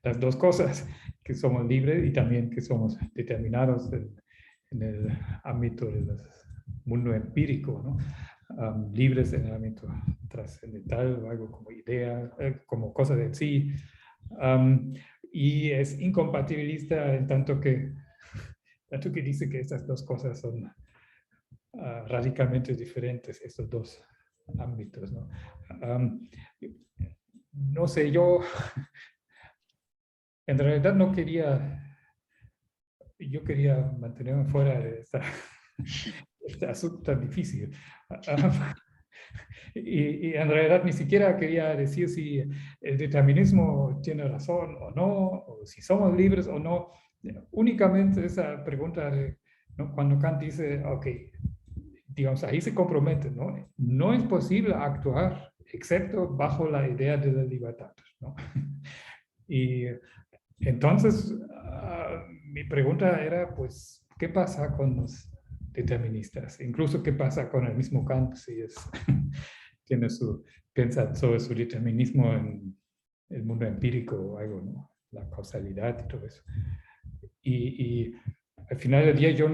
las dos cosas, que somos libres y también que somos determinados en el ámbito del mundo empírico, ¿no? Libres en el ámbito trascendental, algo como idea, como cosa de sí. Y es incompatibilista en tanto que dice que estas dos cosas son radicalmente diferentes, estos dos ámbitos, ¿no? No sé, yo en realidad no quería, yo quería mantenerme fuera de este asunto tan difícil. Y en realidad ni siquiera quería decir si el determinismo tiene razón o no, o si somos libres o no. Únicamente esa pregunta de, ¿no? Cuando Kant dice, ok, digamos, ahí se compromete, ¿no? No es posible actuar excepto bajo la idea de la libertad, ¿no? Y entonces, mi pregunta era, pues, ¿qué pasa con los deterministas? Incluso, ¿qué pasa con el mismo Kant si es, piensa sobre su determinismo en el mundo empírico o algo, ¿no? La causalidad y todo eso. Y al final del día yo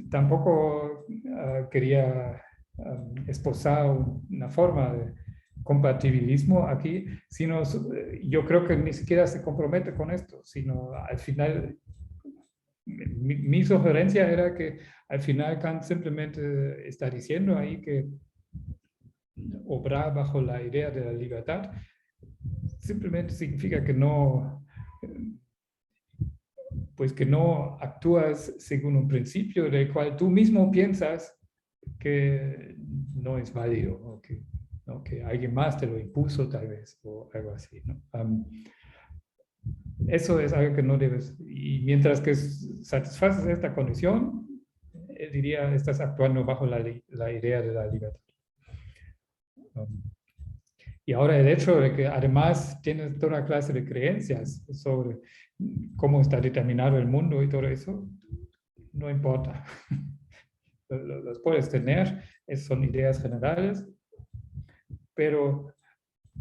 tampoco quería esposar una forma de compatibilismo aquí, sino yo creo que ni siquiera se compromete con esto, sino al final mi sugerencia era que al final Kant simplemente está diciendo ahí que obrar bajo la idea de la libertad simplemente significa que no, pues que no actúas según un principio del cual tú mismo piensas que no es válido, o que, ¿no? Que alguien más te lo impuso tal vez, o algo así, ¿no? Eso es algo que no debes, y mientras que satisfaces esta condición, diría, estás actuando bajo la idea de la libertad. Y ahora el hecho de que además tienes toda clase de creencias sobre cómo está determinado el mundo y todo eso, no importa. Los puedes tener, son ideas generales, pero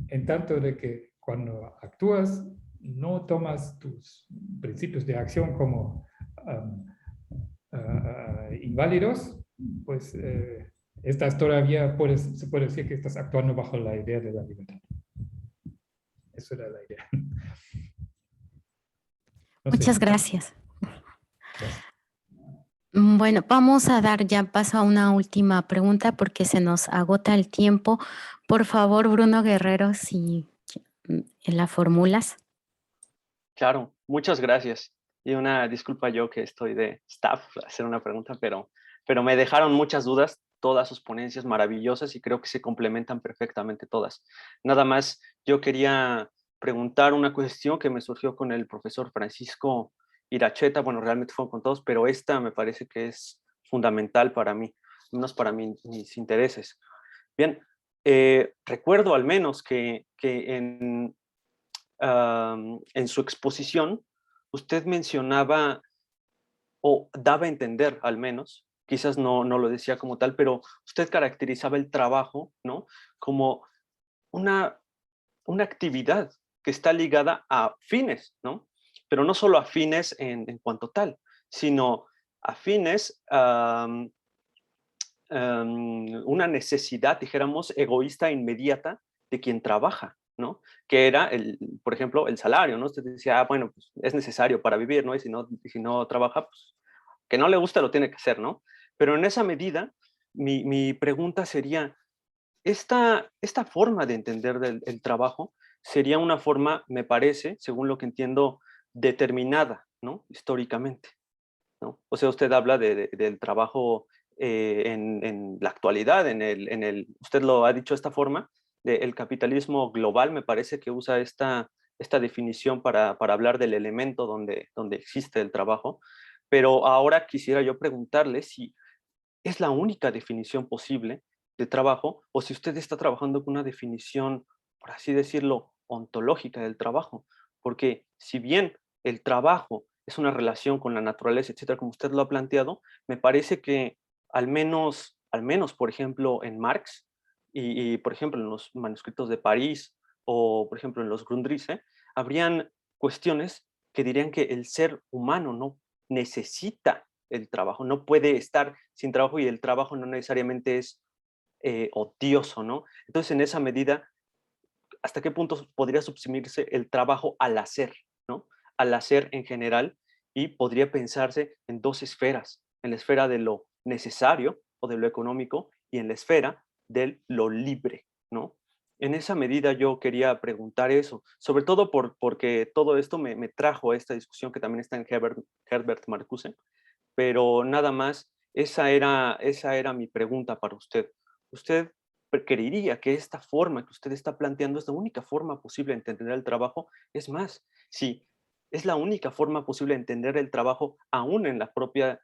en tanto de que cuando actúas no tomas tus principios de acción como inválidos, pues estás todavía, se puede decir que estás actuando bajo la idea de la libertad. Eso era la idea. No Muchas sé. gracias. Gracias. Bueno, vamos a dar ya paso a una última pregunta porque se nos agota el tiempo. Por favor, Bruno Guerrero, si la formulas. Claro, muchas gracias. Y una disculpa yo que estoy de staff a hacer una pregunta, pero me dejaron muchas dudas, todas sus ponencias maravillosas y creo que se complementan perfectamente todas. Nada más, yo quería preguntar una cuestión que me surgió con el profesor Francisco Iracheta, bueno, realmente fue con todos, pero esta me parece que es fundamental para mí, menos para mis intereses. Bien, recuerdo al menos que en su exposición, usted mencionaba o daba a entender al menos, quizás no lo decía como tal, pero usted caracterizaba el trabajo, ¿no? Como una actividad que está ligada a fines, ¿no? Pero no solo a fines en cuanto tal, sino a fines, una necesidad, dijéramos, egoísta inmediata de quien trabaja, ¿no? Que era, por ejemplo, el salario, ¿no? Usted decía, bueno, pues es necesario para vivir, ¿no? Y si no trabaja, pues que no le gusta lo tiene que hacer, ¿no? Pero en esa medida, mi pregunta sería, esta forma de entender el trabajo sería una forma, me parece, según lo que entiendo, determinada, ¿no? Históricamente, ¿no? O sea, usted habla del trabajo en la actualidad, usted lo ha dicho de esta forma, el capitalismo global me parece que usa esta definición para hablar del elemento donde existe el trabajo, pero ahora quisiera yo preguntarle si es la única definición posible de trabajo o si usted está trabajando con una definición, por así decirlo, ontológica del trabajo, porque si bien el trabajo es una relación con la naturaleza, etcétera, como usted lo ha planteado, me parece que al menos por ejemplo, en Marx y por ejemplo, en los manuscritos de París o, por ejemplo, en los Grundrisse, habrían cuestiones que dirían que el ser humano no necesita el trabajo, no puede estar sin trabajo y el trabajo no necesariamente es odioso, ¿no? Entonces, en esa medida, ¿hasta qué punto podría subsumirse el trabajo al hacer, ¿no? Al hacer en general, y podría pensarse en dos esferas, en la esfera de lo necesario o de lo económico y en la esfera de lo libre, ¿no? En esa medida yo quería preguntar eso, sobre todo porque todo esto me trajo a esta discusión que también está en Herbert Marcuse, pero nada más, esa era mi pregunta para usted. ¿Usted creería que esta forma que usted está planteando es la única forma posible de entender el trabajo? Es más, si es la única forma posible de entender el trabajo, aún en la propia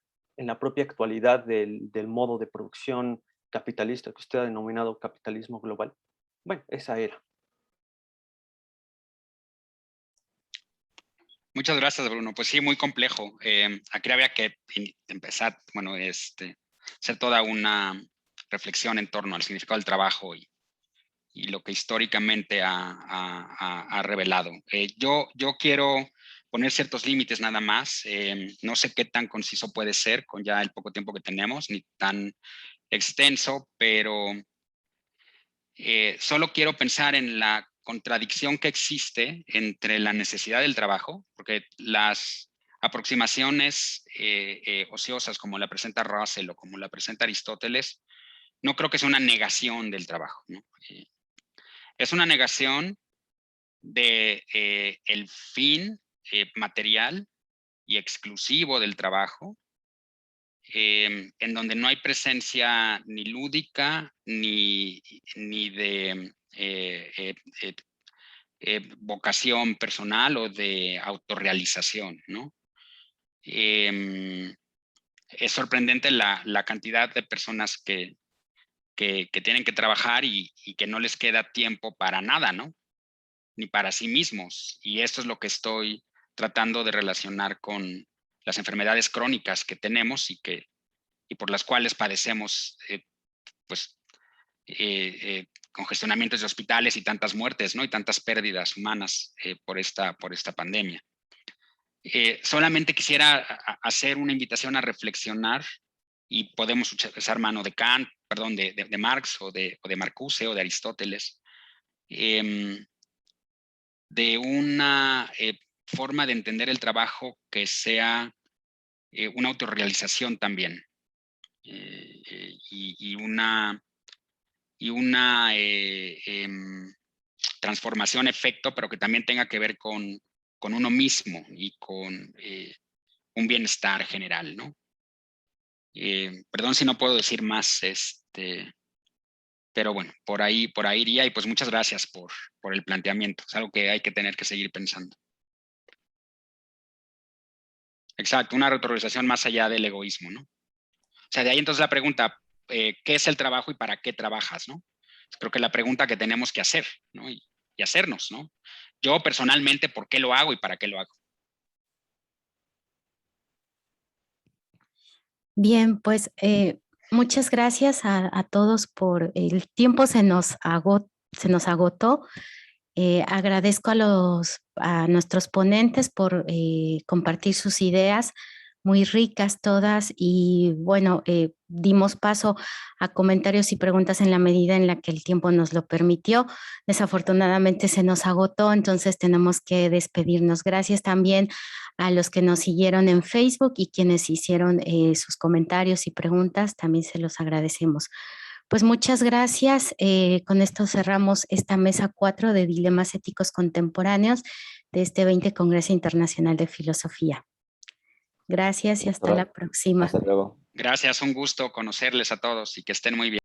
actualidad del modo de producción capitalista que usted ha denominado capitalismo global. Bueno, esa era. Muchas gracias, Bruno. Pues sí, muy complejo. Aquí había que empezar, bueno, hacer toda una reflexión en torno al significado del trabajo y lo que históricamente ha revelado. Yo quiero poner ciertos límites nada más. No sé qué tan conciso puede ser con ya el poco tiempo que tenemos, ni tan extenso, pero solo quiero pensar en la contradicción que existe entre la necesidad del trabajo, porque las aproximaciones ociosas como la presenta Russell o como la presenta Aristóteles, no creo que sea una negación del trabajo, ¿no? Es una negación de el fin material y exclusivo del trabajo, en donde no hay presencia ni lúdica ni de vocación personal o de autorrealización, ¿no? Es sorprendente la cantidad de personas que tienen que trabajar y que no les queda tiempo para nada, ¿no? Ni para sí mismos. Y esto es lo que estoy tratando de relacionar con las enfermedades crónicas que tenemos y por las cuales padecemos congestionamientos de hospitales y tantas muertes, ¿no? Y tantas pérdidas humanas por esta pandemia. Solamente quisiera hacer una invitación a reflexionar y podemos usar mano de Kant, perdón, de Marx o de Marcuse o de Aristóteles, de una forma de entender el trabajo que sea una autorrealización también y una transformación efecto, pero que también tenga que ver con uno mismo y con un bienestar general, ¿no? Perdón si no puedo decir más, pero bueno, por ahí iría y pues muchas gracias por el planteamiento. Es algo que hay que tener que seguir pensando. Exacto, una retroalimentación más allá del egoísmo, ¿no? O sea, de ahí entonces la pregunta, ¿qué es el trabajo y para qué trabajas, no? Creo que la pregunta que tenemos que hacer, ¿no? Y hacernos, ¿no? Yo personalmente, ¿por qué lo hago y para qué lo hago? Bien, pues muchas gracias a todos por el tiempo se nos agotó. Agradezco a nuestros ponentes por compartir sus ideas muy ricas todas y bueno, dimos paso a comentarios y preguntas en la medida en la que el tiempo nos lo permitió. Desafortunadamente se nos agotó, entonces tenemos que despedirnos. Gracias también a los que nos siguieron en Facebook y quienes hicieron sus comentarios y preguntas, también se los agradecemos. Pues muchas gracias. Con esto cerramos esta mesa 4 de Dilemas Éticos Contemporáneos de este 20 Congreso Internacional de Filosofía. Gracias y hasta la próxima. Hasta luego. Gracias, un gusto conocerles a todos y que estén muy bien.